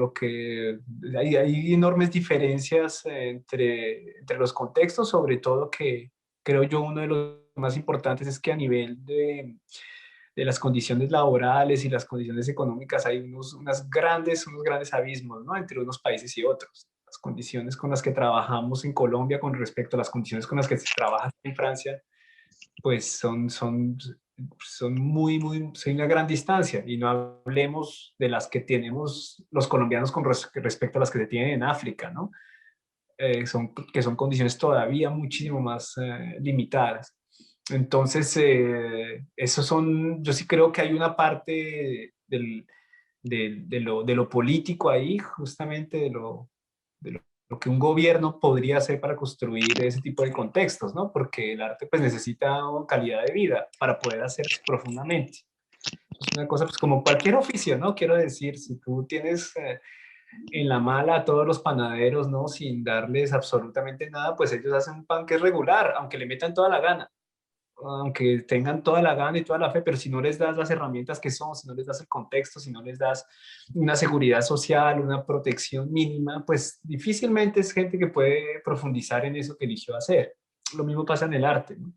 hay enormes diferencias entre los contextos, sobre todo que creo yo uno de los más importantes es que a nivel de las condiciones laborales y las condiciones económicas hay unos grandes abismos, ¿no? Entre unos países y otros. Las condiciones con las que trabajamos en Colombia con respecto a las condiciones con las que se trabaja en Francia pues son son una gran distancia y no hablemos de las que tenemos los colombianos con respecto a las que se tienen en África, ¿no? Que son condiciones todavía muchísimo más limitadas. Entonces, yo sí creo que hay una parte de lo político ahí, justamente lo que un gobierno podría hacer para construir ese tipo de contextos, ¿no? Porque el arte pues necesita una calidad de vida para poder hacerse profundamente. Es una cosa pues como cualquier oficio, ¿no? Quiero decir, si tú tienes en la mala a todos los panaderos, ¿no? Sin darles absolutamente nada, pues ellos hacen un pan que es regular, aunque le metan toda la gana, aunque tengan toda la gana y toda la fe, pero si no les das las herramientas que son, si no les das el contexto, si no les das una seguridad social, una protección mínima, pues difícilmente es gente que puede profundizar en eso que eligió hacer. Lo mismo pasa en el arte, ¿no?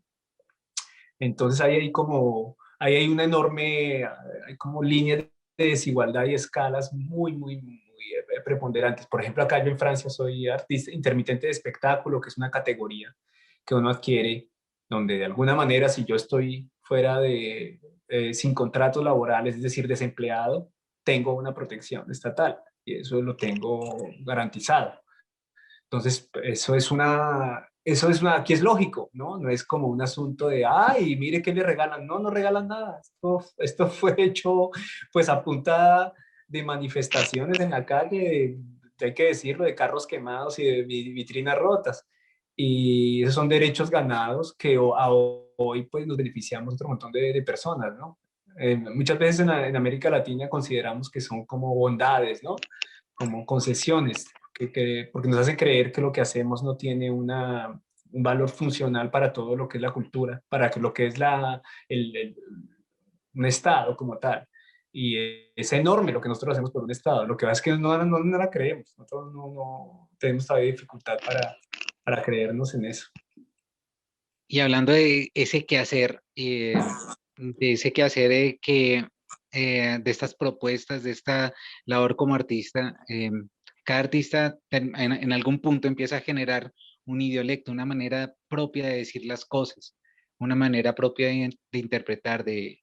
Entonces ahí hay una enorme, hay como líneas de desigualdad y escalas muy preponderantes. Por ejemplo, acá yo en Francia soy artista intermitente de espectáculo, que es una categoría que uno adquiere, donde de alguna manera si yo estoy sin contratos laborales, es decir, desempleado, tengo una protección estatal y eso lo tengo garantizado. Entonces, aquí es lógico, ¿no? No es como un asunto de, ay, mire qué le regalan. No, no regalan nada. Esto fue hecho, pues, a punta de manifestaciones en la calle, hay que decirlo, de carros quemados y de vitrinas rotas. Y esos son derechos ganados que hoy, pues, nos beneficiamos otro montón de personas, ¿no? Muchas veces en América Latina consideramos que son como bondades, ¿no? Como concesiones porque nos hace creer que lo que hacemos no tiene un valor funcional para todo lo que es la cultura, para que lo que es un Estado como tal. Y es enorme lo que nosotros hacemos por un Estado. Lo que pasa es que no la creemos. Nosotros no tenemos todavía dificultad para creernos en eso. Y hablando de ese quehacer, de ese quehacer de estas propuestas, de esta labor como artista, cada artista en algún punto empieza a generar un idiolecto, una manera propia de decir las cosas, una manera propia de interpretar, de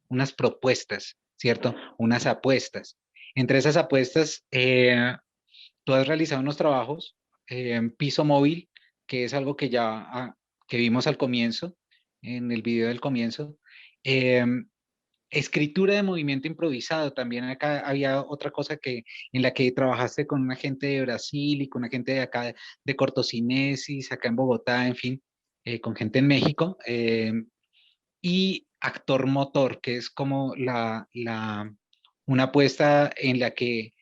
unas propuestas, ¿cierto? Unas apuestas. Entre esas apuestas, tú has realizado unos trabajos en piso móvil, que es algo que que vimos al comienzo, en el video del comienzo. Eh, Escritura de movimiento improvisado, también acá había otra cosa en la que trabajaste con una gente de Brasil y con una gente de acá de Cortocinesis, acá en Bogotá, en fin, con gente en México. y actor motor, que es como una apuesta en la que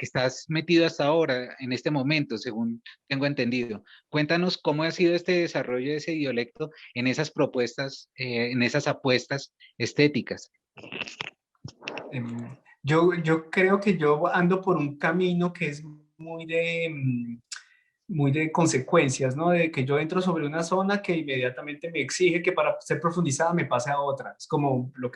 estás metido hasta ahora, en este momento, según tengo entendido. Cuéntanos cómo ha sido este desarrollo de ese dialecto en esas propuestas, en esas apuestas estéticas. Yo creo que yo ando por un camino que es muy muy de consecuencias, ¿no? De que yo entro sobre una zona que inmediatamente me exige que para ser profundizada me pase a otra. Es como lo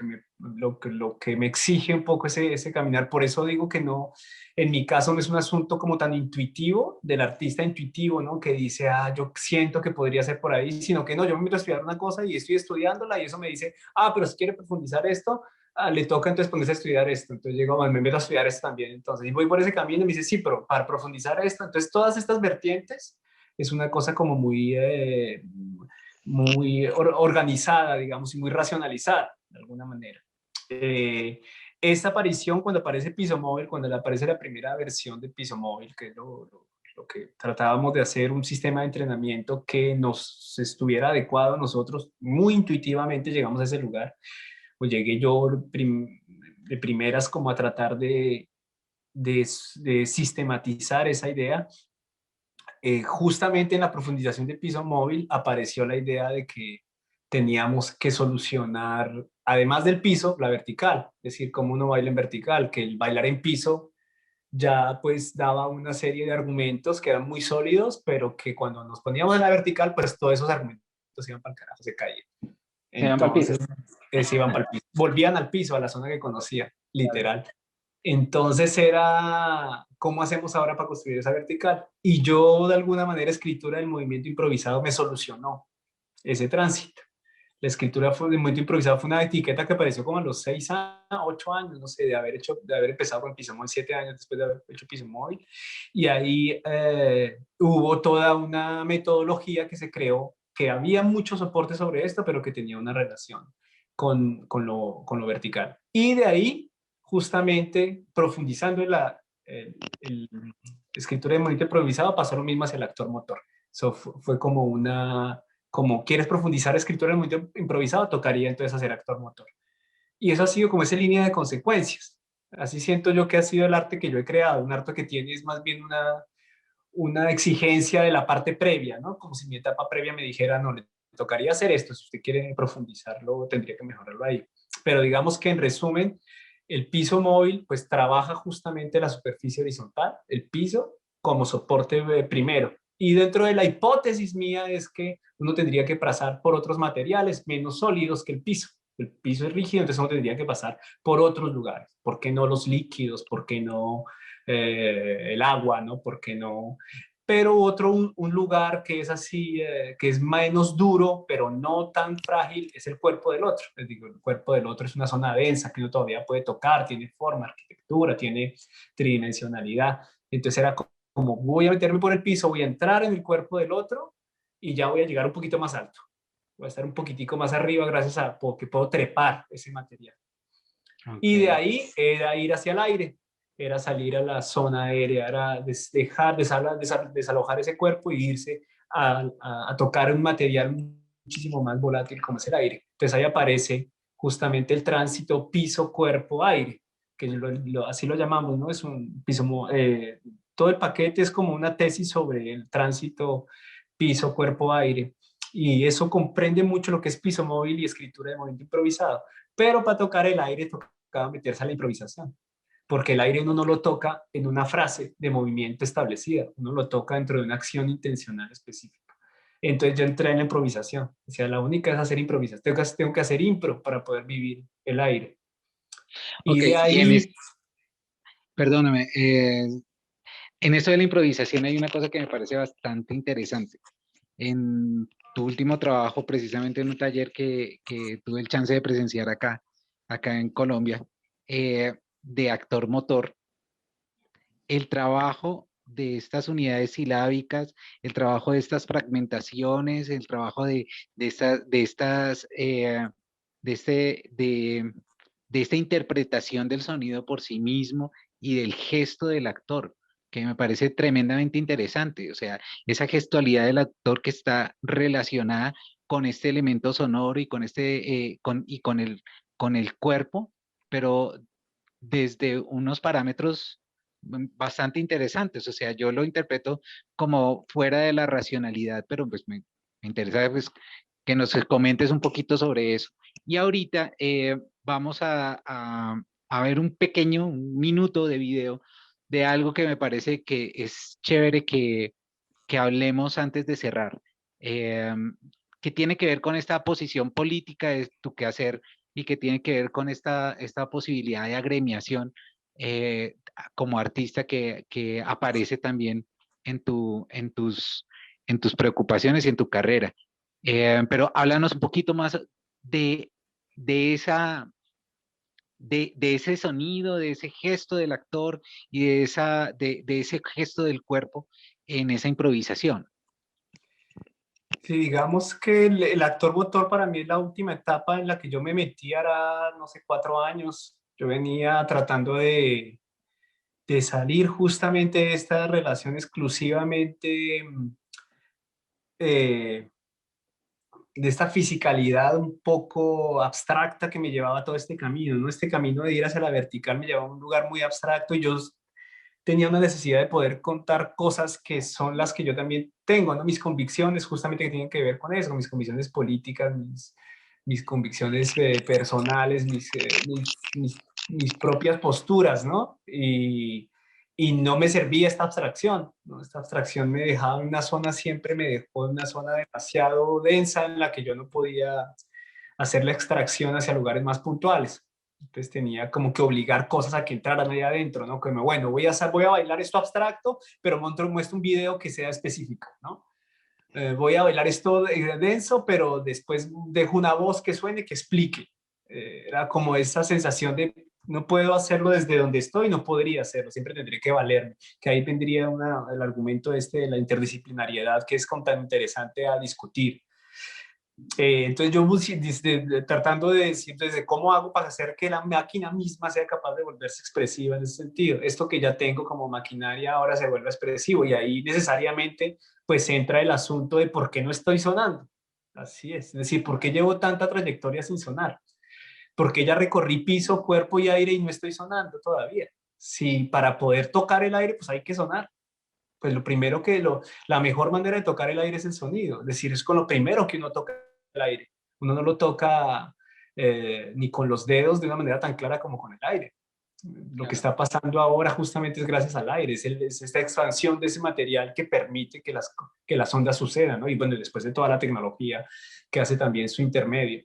que me exige un poco ese caminar. Por eso digo que no, en mi caso no es un asunto como tan intuitivo, del artista intuitivo, ¿no? Que dice, ah, yo siento que podría ser por ahí, sino que no, yo me meto a estudiar una cosa y estoy estudiándola y eso me dice, ah, pero si quiere profundizar esto, le toca entonces ponerse a estudiar esto. Entonces llego, me meto a estudiar esto también. Entonces, y voy por ese camino y me dice, sí, pero para profundizar esto. Entonces, todas estas vertientes es una cosa como muy organizada, digamos, y muy racionalizada, de alguna manera. Esta aparición, cuando aparece Piso Móvil, cuando le aparece la primera versión de Piso Móvil, que es lo que tratábamos de hacer, un sistema de entrenamiento que nos estuviera adecuado a nosotros, muy intuitivamente llegamos a ese lugar. Pues llegué yo de primeras como a tratar de sistematizar esa idea. Justamente en la profundización de Piso Móvil apareció la idea de que teníamos que solucionar, además del piso, la vertical, es decir, cómo uno baila en vertical, que el bailar en piso ya pues daba una serie de argumentos que eran muy sólidos, pero que cuando nos poníamos en la vertical, pues todos esos argumentos iban para el carajo, se caían. Se llama el piso. Entonces, se iban para el piso, volvían al piso, a la zona que conocía, literal. Entonces era, ¿cómo hacemos ahora para construir esa vertical? Y yo, de alguna manera, escritura del movimiento improvisado me solucionó ese tránsito. La escritura del movimiento improvisado fue una etiqueta que apareció como a los 6 años, 8 años, no sé, de haber empezado con Piso Móvil, 7 años después de haber hecho Piso Móvil. Y ahí hubo toda una metodología que se creó, que había mucho soporte sobre esto, pero que tenía una relación con lo vertical. Y de ahí, justamente, profundizando en el escritura de movimiento improvisado, pasó lo mismo hacia el actor motor. Eso fue como como quieres profundizar escritura en el movimiento improvisado, tocaría entonces hacer actor motor. Y eso ha sido como esa línea de consecuencias. Así siento yo que ha sido el arte que yo he creado, un arte que tiene es más bien una exigencia de la parte previa, ¿no? Como si mi etapa previa me dijera, no, le tocaría hacer esto, si usted quiere profundizarlo, tendría que mejorarlo ahí. Pero digamos que en resumen, el piso móvil pues trabaja justamente la superficie horizontal, el piso, como soporte primero. Y dentro de la hipótesis mía es que uno tendría que pasar por otros materiales menos sólidos que el piso. El piso es rígido, entonces uno tendría que pasar por otros lugares. ¿Por qué no los líquidos? ¿Por qué no el agua? ¿No? ¿Por qué no? Pero un lugar que es así, que es menos duro, pero no tan frágil, es el cuerpo del otro. Les digo, el cuerpo del otro es una zona densa que uno todavía puede tocar, tiene forma, arquitectura, tiene tridimensionalidad. Entonces era como, voy a meterme por el piso, voy a entrar en el cuerpo del otro y ya voy a llegar un poquito más alto. Voy a estar un poquitico más arriba gracias a que puedo trepar ese material. Y de Okay. ahí era ir hacia el aire, era salir a la zona aérea, era desalojar ese cuerpo y irse a tocar un material muchísimo más volátil como es el aire. Entonces ahí aparece justamente el tránsito piso-cuerpo-aire, que así lo llamamos, ¿no? Es un piso, todo el paquete es como una tesis sobre el tránsito piso-cuerpo-aire. Y eso comprende mucho lo que es piso móvil y escritura de movimiento improvisado. Pero para tocar el aire tocaba meterse a la improvisación, porque el aire uno no lo toca en una frase de movimiento establecida, uno lo toca dentro de una acción intencional específica. Entonces yo entré en la improvisación, o sea, la única es hacer improvisación, tengo que hacer impro para poder vivir el aire. Y Ok, de y ahí, perdóname, en esto de la improvisación hay una cosa que me parece bastante interesante. En tu último trabajo, precisamente en un taller que tuve el chance de presenciar acá en Colombia, de actor motor, el trabajo de estas unidades silábicas, el trabajo de estas fragmentaciones, el trabajo de, este, de esta interpretación del sonido por sí mismo y del gesto del actor, que me parece tremendamente interesante. O sea, esa gestualidad del actor que está relacionada con este elemento sonoro y con con el cuerpo, pero desde unos parámetros bastante interesantes. O sea, yo lo interpreto como fuera de la racionalidad, pero pues me interesa pues, que nos comentes un poquito sobre eso. Y ahorita vamos a ver un pequeño, un minuto de video de algo que me parece que es chévere que hablemos antes de cerrar, eh, que tiene que ver con esta posición política de tu quehacer y que tiene que ver con esta posibilidad de agremiación como artista que aparece también en tus preocupaciones y en tu carrera. Pero háblanos un poquito más de, de de ese sonido, de ese gesto del actor y de ese gesto del cuerpo en esa improvisación. Sí, digamos que el actor motor para mí es la última etapa en la que yo me metí, ahora, no sé, 4 años. Yo venía tratando de salir justamente de esta relación exclusivamente eh, de esta fisicalidad un poco abstracta que me llevaba a todo este camino, ¿no? Este camino de ir hacia la vertical me llevaba a un lugar muy abstracto y yo tenía una necesidad de poder contar cosas que son las que yo también tengo, ¿no? Mis convicciones justamente que tienen que ver con eso, mis convicciones políticas, mis convicciones personales, mis propias posturas, ¿no? Y no me servía esta abstracción, ¿no? Esta abstracción me dejaba en una zona, siempre me dejó en una zona demasiado densa en la que yo no podía hacer la extracción hacia lugares más puntuales. Entonces tenía como que obligar cosas a que entraran ahí adentro, ¿no? Como, bueno, voy a bailar esto abstracto, pero muestro un video que sea específico, ¿no? Voy a bailar esto denso, pero después dejo una voz que suene, que explique. Era como esa sensación de no puedo hacerlo desde donde estoy, no podría hacerlo, siempre tendría que valerme, que ahí vendría el argumento este de la interdisciplinariedad que es tan interesante a discutir. Entonces yo tratando de decir desde cómo hago para hacer que la máquina misma sea capaz de volverse expresiva en ese sentido. Esto que ya tengo como maquinaria ahora se vuelve expresivo y ahí necesariamente pues entra el asunto de por qué no estoy sonando. Así es decir, ¿por qué llevo tanta trayectoria sin sonar? ¿Por qué ya recorrí piso, cuerpo y aire y no estoy sonando todavía? Si para poder tocar el aire pues hay que sonar. Pues lo primero la mejor manera de tocar el aire es el sonido, es decir, es con lo primero que uno toca el aire. Uno no lo toca ni con los dedos de una manera tan clara como con el aire. Lo que Claro. está pasando ahora justamente es gracias al aire, es esta expansión de ese material que permite que las ondas sucedan, ¿no? Y bueno, después de toda la tecnología que hace también su intermedio.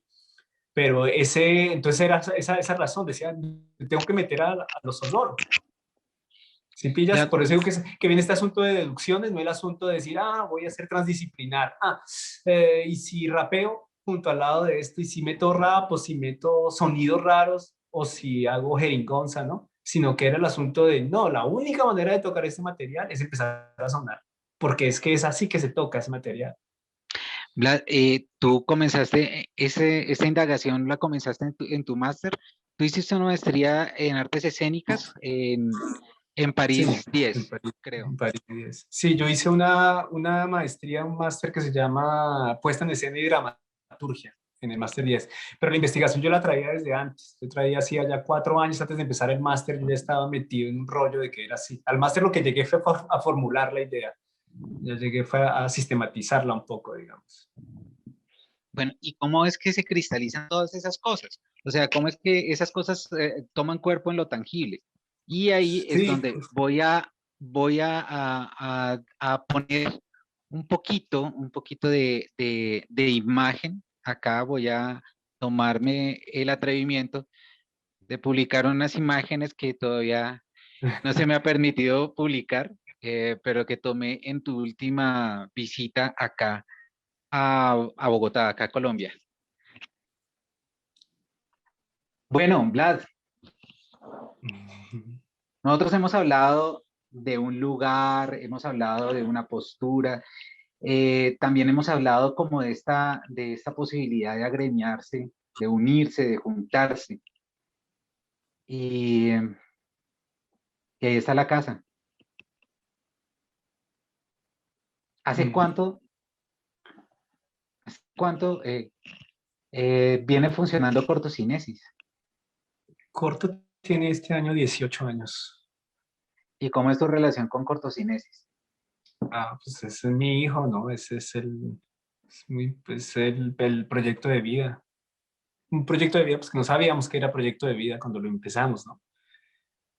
Pero entonces era esa razón, decía, tengo que meter a los sonoros. Si pillas, Vlad, por eso digo que viene este asunto de deducciones, no el asunto de decir, voy a ser transdisciplinar. Y si rapeo junto al lado de esto, y si meto rap, o si meto sonidos raros, o si hago jeringonza, ¿no? Sino que era el asunto de, no, la única manera de tocar este material es empezar a sonar, porque es que es así que se toca ese material. Vlad, tú comenzaste, esta indagación la comenzaste en tu máster. Tú hiciste una maestría en artes escénicas en Sí, París 10, creo. En París 10. Sí, yo hice una maestría, un máster que se llama Puesta en Escena y Dramaturgia, en el máster 10. Pero la investigación yo la traía desde antes. Yo traía así allá 4 años antes de empezar el máster, yo ya estaba metido en un rollo de que era así. Al máster lo que llegué fue a formular la idea. Ya llegué fue a sistematizarla un poco, digamos. Bueno, ¿y cómo es que se cristalizan todas esas cosas? O sea, ¿cómo es que esas cosas toman cuerpo en lo tangible? Y ahí es Sí, donde voy a poner un poquito de imagen. Acá voy a tomarme el atrevimiento de publicar unas imágenes que todavía no se me ha permitido publicar, pero que tomé en tu última visita acá a Bogotá, acá a Colombia. Bueno, Vlad, nosotros hemos hablado de un lugar, hemos hablado de una postura, también hemos hablado como de esta posibilidad de agremiarse, de unirse, de juntarse. Y, y ahí está la casa. ¿Hace cuánto, cuánto viene funcionando Cortocinesis? Corto tiene este año 18 años. ¿Y cómo es tu relación con Cortocinesis? Ah, pues ese es mi hijo, ¿no? Ese es el proyecto de vida. Un proyecto de vida, pues que no sabíamos que era proyecto de vida cuando lo empezamos, ¿no?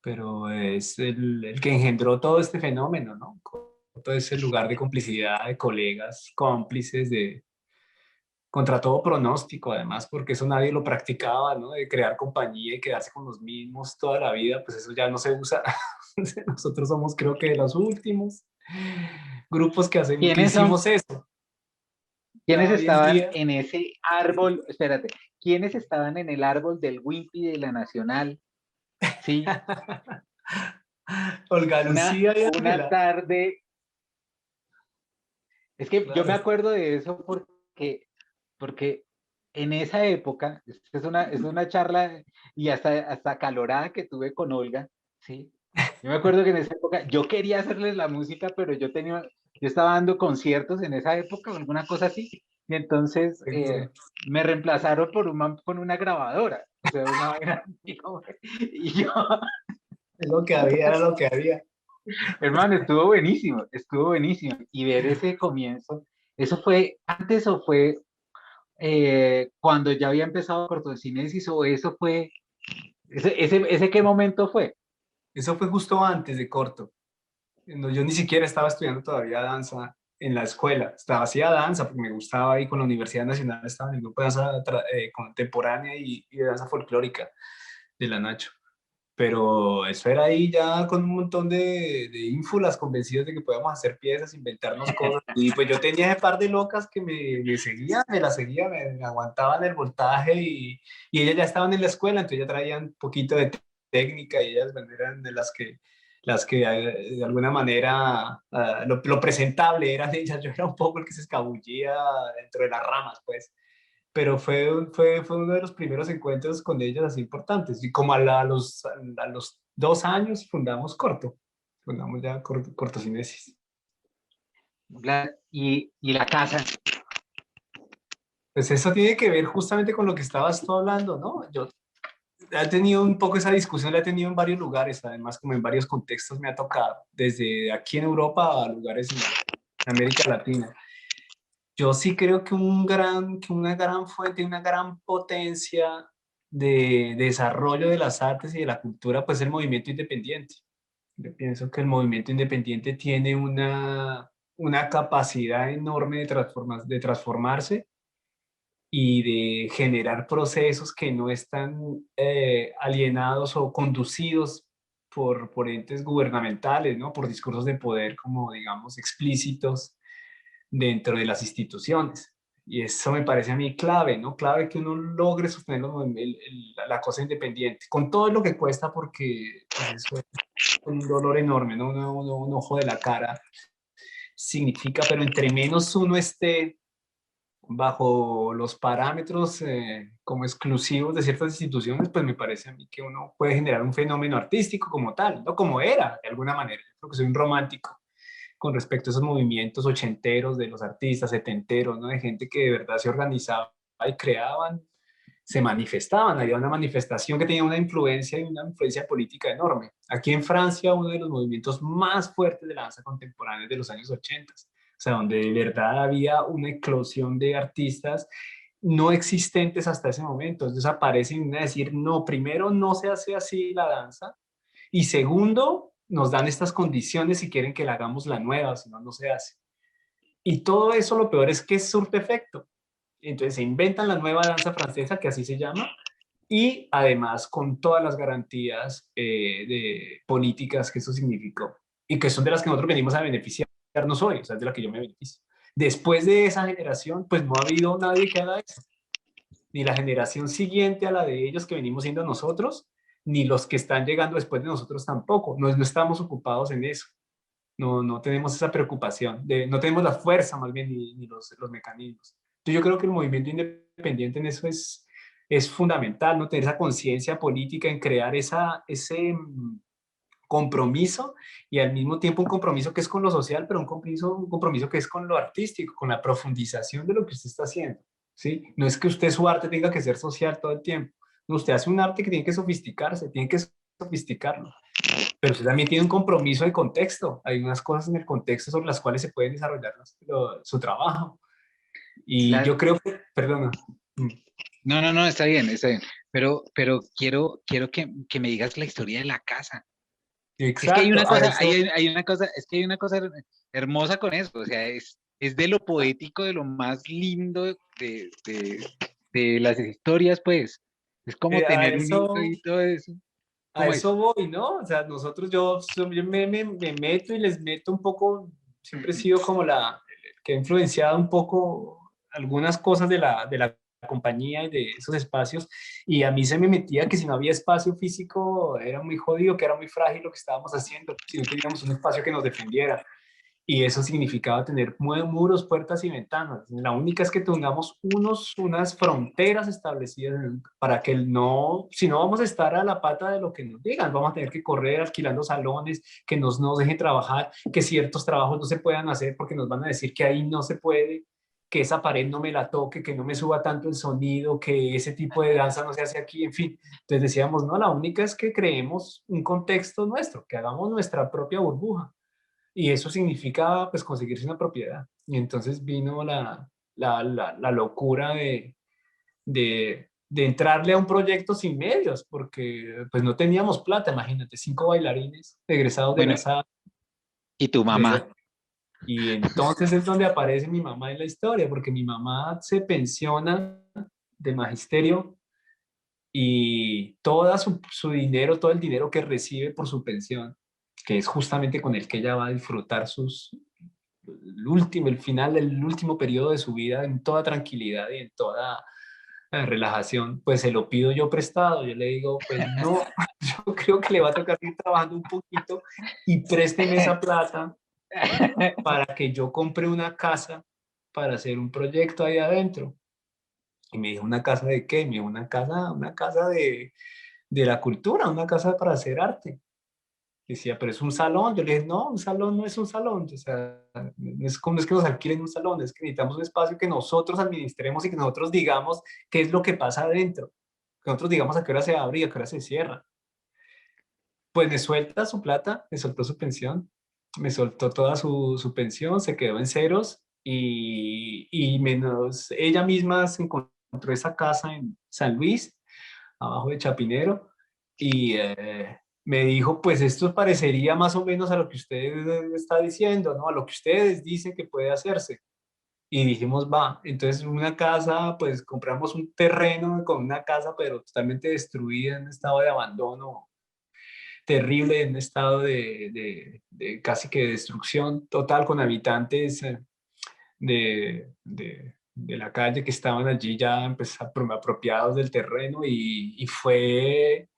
Pero es el que engendró todo este fenómeno, ¿no? Todo ese lugar de complicidad, de colegas, cómplices, contra todo pronóstico, además, porque eso nadie lo practicaba, ¿no? De crear compañía y quedarse con los mismos toda la vida, pues eso ya no se usa. Nosotros somos, creo que, de los últimos grupos que ¿Quiénes son? hicimos eso. ¿Quiénes Ya hoy en estaban día, en ese árbol? Espérate, ¿quiénes estaban en el árbol del Wimpy de la Nacional? Sí, Olga Lucía y una Ángela, tarde. Es que yo me claro. acuerdo de eso porque en esa época, es una charla y hasta acalorada que tuve con Olga, ¿sí? Yo me acuerdo que en esa época yo quería hacerles la música, pero yo estaba dando conciertos en esa época o alguna cosa así, y entonces Seguro. me reemplazaron por un man con una grabadora, o sea, una vaina así y yo, Es lo que había, era lo que había. hermano, estuvo buenísimo, y ver ese comienzo, ¿eso fue antes o fue cuando ya había empezado Cortocinesis o eso fue, ese qué momento fue? Eso fue justo antes de Corto. No, yo ni siquiera estaba estudiando todavía danza en la escuela. Hacía danza porque me gustaba y con la Universidad Nacional estaba en el grupo de danza contemporánea y de danza folclórica de la Nacho. Pero eso era ahí ya con un montón de ínfulas convencidos de que podíamos hacer piezas, inventarnos cosas. Y pues yo tenía ese par de locas que me seguían, me aguantaban el voltaje y ellas ya estaban en la escuela, entonces ya traían un poquito de técnica y ellas bueno, eran de las que de alguna manera lo presentable eran ellas, yo era un poco el que se escabullía dentro de las ramas, pues pero fue uno de los primeros encuentros con ellas así importantes. Y como a los 2 años fundamos Corto, fundamos ya Cortocinesis. Y la casa, Pues eso tiene que ver justamente con lo que estabas tú hablando, ¿no? Yo he tenido un poco esa discusión, la he tenido en varios lugares, además como en varios contextos me ha tocado, desde aquí en Europa a lugares en América Latina. Yo sí creo que una gran fuente, una gran potencia de desarrollo de las artes y de la cultura, pues el movimiento independiente. Yo pienso que el movimiento independiente tiene una capacidad enorme de transformarse y de generar procesos que no están alienados o conducidos por entes gubernamentales, ¿no? Por discursos de poder como, digamos, explícitos dentro de las instituciones. Y eso me parece a mí clave, ¿no? Clave que uno logre sostener la cosa independiente, con todo lo que cuesta, porque pues eso es un dolor enorme, ¿no? Un ojo de la cara significa, pero entre menos uno esté bajo los parámetros como exclusivos de ciertas instituciones, pues me parece a mí que uno puede generar un fenómeno artístico como tal, ¿no? Como era, de alguna manera. Yo creo que soy un romántico con respecto a esos movimientos ochenteros de los artistas, setenteros, ¿no? De gente que de verdad se organizaba y creaban, se manifestaban. Había una manifestación que tenía una influencia política enorme. Aquí en Francia, uno de los movimientos más fuertes de la danza contemporánea es de los años 80, o sea, donde de verdad había una eclosión de artistas no existentes hasta ese momento. Entonces aparecen a decir, no, primero no se hace así la danza, y segundo, nos dan estas condiciones si quieren que la hagamos la nueva, si no, no se hace. Y todo eso lo peor es que surte efecto. Entonces se inventan la nueva danza francesa, que así se llama, y además con todas las garantías de políticas que eso significó y que son de las que nosotros venimos a beneficiarnos hoy, o sea, es de la que yo me beneficio. Después de esa generación, pues no ha habido nadie que haga eso, ni la generación siguiente a la de ellos que venimos siendo nosotros, ni los que están llegando después de nosotros tampoco. No estamos ocupados en eso. No tenemos esa preocupación, no tenemos la fuerza más bien ni los mecanismos. Entonces yo creo que el movimiento independiente en eso es fundamental, ¿no? Tener esa conciencia política en crear ese compromiso y al mismo tiempo un compromiso que es con lo social, pero un compromiso que es con lo artístico, con la profundización de lo que usted está haciendo, ¿sí? No es que usted su arte tenga que ser social todo el tiempo, no, usted hace un arte que tiene que sofisticarse, tiene que sofisticarlo, pero usted también tiene un compromiso de contexto, hay unas cosas en el contexto sobre las cuales se pueden desarrollar su trabajo. Y La- yo creo que, perdona. no, no, no, está bien, pero quiero que me digas la historia de la casa. Es que hay Exacto, una a cosa, eso, hay una cosa, es que hay una cosa hermosa con eso, o sea, es de lo poético, de lo más lindo de las historias, pues, es como a tener un hito eso, y todo eso, a ¿cómo es? eso voy, ¿no? O sea, nosotros, yo me meto y les meto un poco, siempre he sido como que ha influenciado un poco algunas cosas de la compañía y de esos espacios, y a mí se me metía que si no había espacio físico era muy jodido, que era muy frágil lo que estábamos haciendo, si no teníamos un espacio que nos defendiera. Y eso significaba tener muros, puertas y ventanas. La única es que tengamos unas fronteras establecidas para que no, si no vamos a estar a la pata de lo que nos digan, vamos a tener que correr alquilando salones, que nos dejen trabajar, que ciertos trabajos no se puedan hacer porque nos van a decir que ahí no se puede, que esa pared no me la toque, que no me suba tanto el sonido, que ese tipo de danza no se hace aquí, en fin. Entonces decíamos, no, la única es que creemos un contexto nuestro, que hagamos nuestra propia burbuja. Y eso significa pues conseguirse una propiedad. Y entonces vino la locura de entrarle a un proyecto sin medios, porque pues no teníamos plata, imagínate, 5 bailarines egresados de Bueno, la sala. ¿y tu mamá? Y entonces es donde aparece mi mamá en la historia, porque mi mamá se pensiona de magisterio y su dinero, todo el dinero que recibe por su pensión, que es justamente con el que ella va a disfrutar el final del último periodo de su vida en toda tranquilidad y en toda relajación, pues se lo pido yo prestado. Yo le digo, pues no, yo creo que le va a tocar ir trabajando un poquito y présteme esa plata para que yo compre una casa para hacer un proyecto ahí adentro. Y me dijo, ¿una casa de qué? Me dijo, una casa de la cultura, una casa para hacer arte. Decía, pero es un salón. Yo le dije, no, un salón no es un salón. O sea, no es que nos alquilen un salón, es que necesitamos un espacio que nosotros administremos y que nosotros digamos qué es lo que pasa adentro. Que nosotros digamos a qué hora se abre y a qué hora se cierra. Pues me suelta su plata, me soltó su pensión, me soltó toda su pensión, se quedó en ceros y menos ella misma se encontró esa casa en San Luis, abajo de Chapinero, y me dijo, pues esto parecería más o menos a lo que usted está diciendo, ¿no? A lo que ustedes dicen que puede hacerse. Y dijimos, va, entonces una casa, pues compramos un terreno con una casa, pero totalmente destruida, en estado de abandono terrible, en estado de casi que destrucción total, con habitantes de la calle que estaban allí ya pues, apropiados del terreno y fue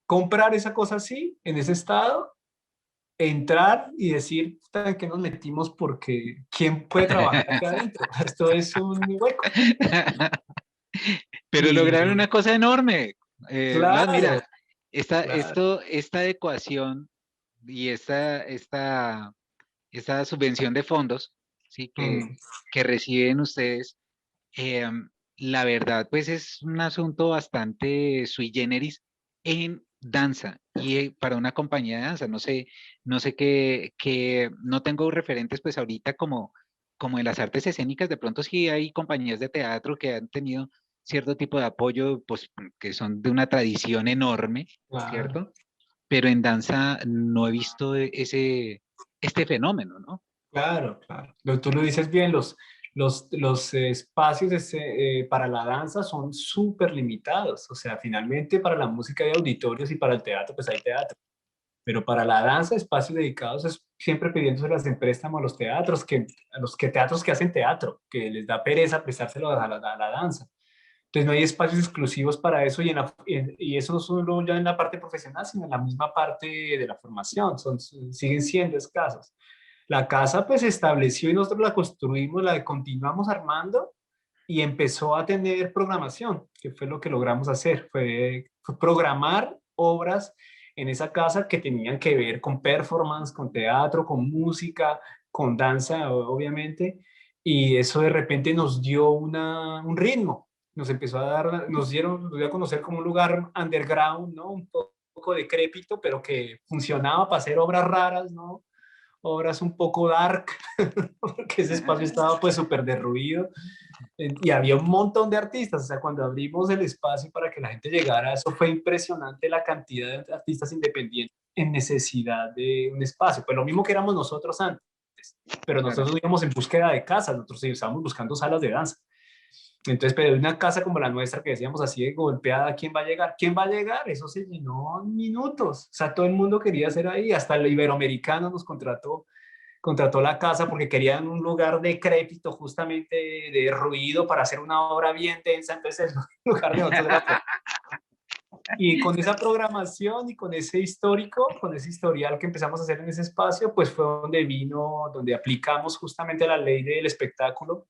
comprar esa cosa así, en ese estado, entrar y decir, "Puta, ¿en qué nos metimos? Porque ¿quién puede trabajar acá adentro? Esto es un hueco". Pero lograron Y una cosa enorme. Blas, claro, mira, claro. esta adecuación y esta subvención de fondos, sí, Mm, que reciben ustedes, eh, la verdad, pues es un asunto bastante sui generis en danza y para una compañía de danza. No sé no tengo referentes pues ahorita como en las artes escénicas. De pronto sí hay compañías de teatro que han tenido cierto tipo de apoyo, pues que son de una tradición enorme, claro. ¿cierto? Pero en danza no he visto este fenómeno, ¿no? Claro, claro. Tú lo dices bien, los espacios para la danza son súper limitados. O sea, finalmente para la música hay auditorios y para el teatro pues hay teatro. Pero para la danza, espacios dedicados es siempre pidiéndoselas en préstamo a los teatros, teatros que hacen teatro, que les da pereza prestárselo a la danza. Entonces no hay espacios exclusivos para eso y eso no solo ya en la parte profesional, sino en la misma parte de la formación, siguen siendo escasos. La casa pues se estableció y nosotros la construimos, la continuamos armando y empezó a tener programación, que fue lo que logramos hacer, fue programar obras en esa casa que tenían que ver con performance, con teatro, con música, con danza, obviamente, y eso de repente nos dio un ritmo, nos empezó a dar, nos dio a conocer como un lugar underground, ¿no? Un poco decrépito, pero que funcionaba para hacer obras raras, ¿no? Obras un poco dark, porque ese espacio estaba pues súper derruido y había un montón de artistas, o sea, cuando abrimos el espacio para que la gente llegara, eso fue impresionante la cantidad de artistas independientes en necesidad de un espacio, pues lo mismo que éramos nosotros antes, pero Claro. nosotros íbamos en búsqueda de casas, nosotros estábamos buscando salas de danza. Entonces, pero una casa como la nuestra que decíamos así de golpeada, ¿quién va a llegar? ¿Quién va a llegar? Eso se llenó en minutos. O sea, todo el mundo quería ser ahí. Hasta el Iberoamericano nos contrató la casa porque querían un lugar decrépito, justamente de ruido para hacer una obra bien densa. Entonces, el lugar de nosotros era... Y con esa programación y con ese histórico, con ese historial que empezamos a hacer en ese espacio, pues fue donde vino, donde aplicamos justamente la ley del espectáculo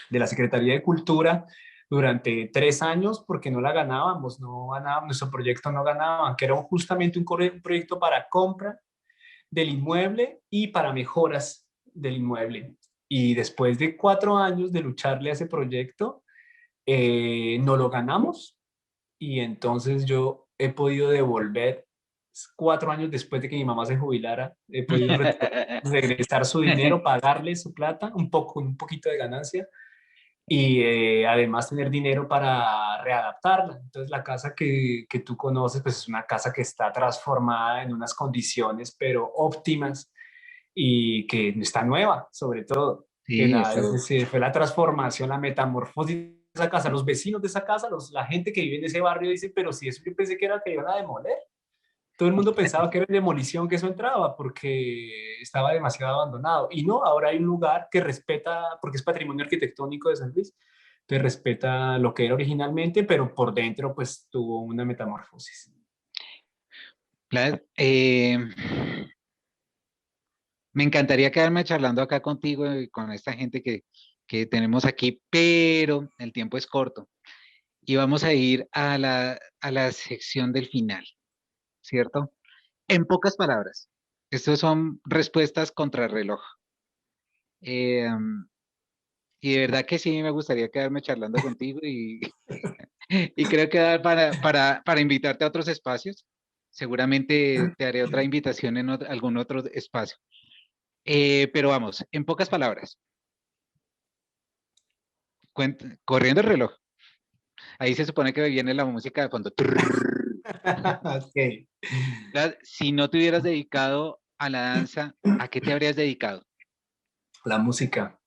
de la Secretaría de Cultura durante 3 años porque no la ganábamos, no ganábamos, nuestro proyecto no ganaba, que era justamente un proyecto para compra del inmueble y para mejoras del inmueble. Y después de 4 años de lucharle a ese proyecto, no lo ganamos y entonces yo he podido devolver 4 años después de que mi mamá se jubilara, he podido regresar su dinero, pagarle su plata, un poquito de ganancia y además tener dinero para readaptarla. Entonces la casa que tú conoces pues es una casa que está transformada en unas condiciones pero óptimas y que está nueva sobre todo. Que Sí, eso. fue la transformación, la metamorfosis de esa casa. Los vecinos de esa casa, la gente que vive en ese barrio dice, pero si eso yo pensé que era que iban a demoler. Todo el mundo pensaba que era demolición que eso entraba porque estaba demasiado abandonado. Y no, ahora hay un lugar que respeta, porque es patrimonio arquitectónico de San Luis, que respeta lo que era originalmente, pero por dentro pues tuvo una metamorfosis. Me encantaría quedarme charlando acá contigo y con esta gente que tenemos aquí, pero el tiempo es corto. Y vamos a ir a la sección del final, ¿cierto? En pocas palabras, estas son respuestas contra reloj. Eh, y de verdad que sí, me gustaría quedarme charlando contigo y creo que dar para invitarte a otros espacios. Seguramente te haré otra invitación en algún otro espacio. Pero vamos, en pocas palabras, corriendo el reloj. Ahí se supone que viene la música de fondo. Trrr. Ok. Si no te hubieras dedicado a la danza, ¿a qué te habrías dedicado? La música,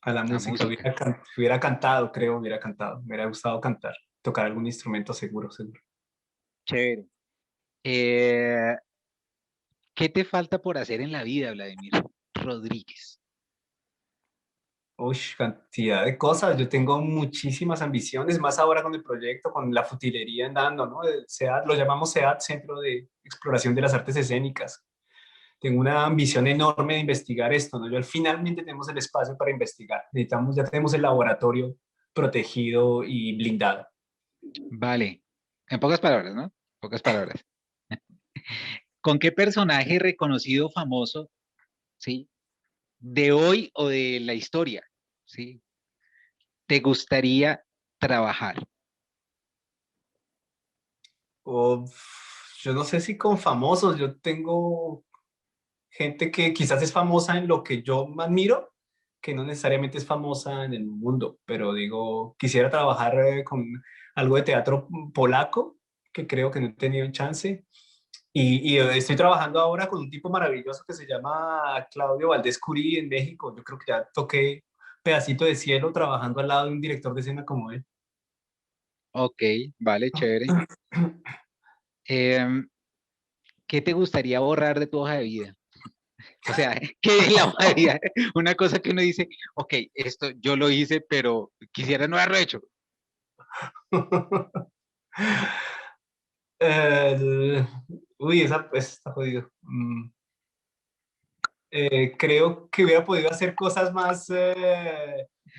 a la La música, música. hubiera cantado, creo, hubiera cantado, me hubiera gustado cantar, tocar algún instrumento seguro, seguro. Chévere. Eh, ¿Qué te falta por hacer en la vida, Vladimir Rodríguez? Uy, cantidad de cosas. Yo tengo muchísimas ambiciones, más ahora con el proyecto, con la futilería andando, ¿no? El SEAT, lo llamamos SEAT, Centro de Exploración de las Artes Escénicas. Tengo una ambición enorme de investigar esto, ¿no? Yo finalmente tenemos el espacio para investigar. Necesitamos, ya tenemos el laboratorio protegido y blindado. Vale. En pocas palabras, ¿no? Pocas palabras. ¿Con qué personaje reconocido famoso, sí, de hoy o de la historia, sí, te gustaría trabajar? O, yo no sé si con famosos, yo tengo gente que quizás es famosa en lo que yo admiro, que no necesariamente es famosa en el mundo, pero digo, quisiera trabajar con algo de teatro polaco, que creo que no he tenido chance. Y estoy trabajando ahora con un tipo maravilloso que se llama Claudio Valdés Curí en México. Yo creo que ya toqué pedacito de cielo trabajando al lado de un director de escena como él. Ok, vale, chévere. Em, ¿Qué te gustaría borrar de tu hoja de vida? O sea, ¿qué es la hoja de vida? Una cosa que uno dice, ok, esto yo lo hice, pero quisiera no haberlo hecho. El- uy, esa pues, está jodido. Creo que hubiera podido hacer cosas más,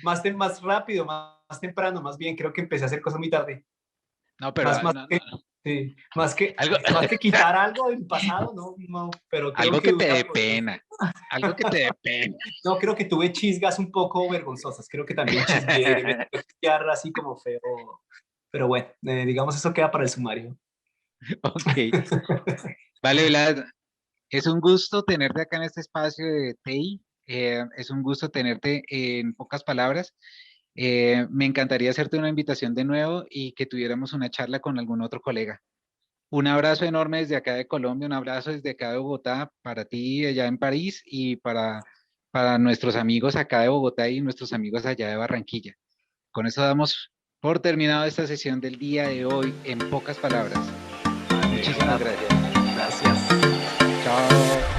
más rápido, más temprano, más bien. Creo que empecé a hacer cosas muy tarde. No, pero Más, más no, no, que, no. Sí, más que, Algo, más que quitar algo del pasado, no, pero creo algo que que te una dé pena. Algo que te dé pena. no, creo que tuve chisgas un poco vergonzosas, creo que también chisgué, me tocó chisguear así como feo, pero bueno, digamos eso queda para el sumario. Ok. Vale, Vlad, es un gusto tenerte acá en este espacio de TI. Es un gusto tenerte en pocas palabras. Me encantaría hacerte una invitación de nuevo y que tuviéramos una charla con algún otro colega. Un abrazo enorme desde acá de Colombia, un abrazo desde acá de Bogotá para ti allá en París y para nuestros amigos acá de Bogotá y nuestros amigos allá de Barranquilla. Con eso damos por terminado esta sesión del día de hoy en pocas palabras. Vale, Muchísimas gracias. gracias. Chao.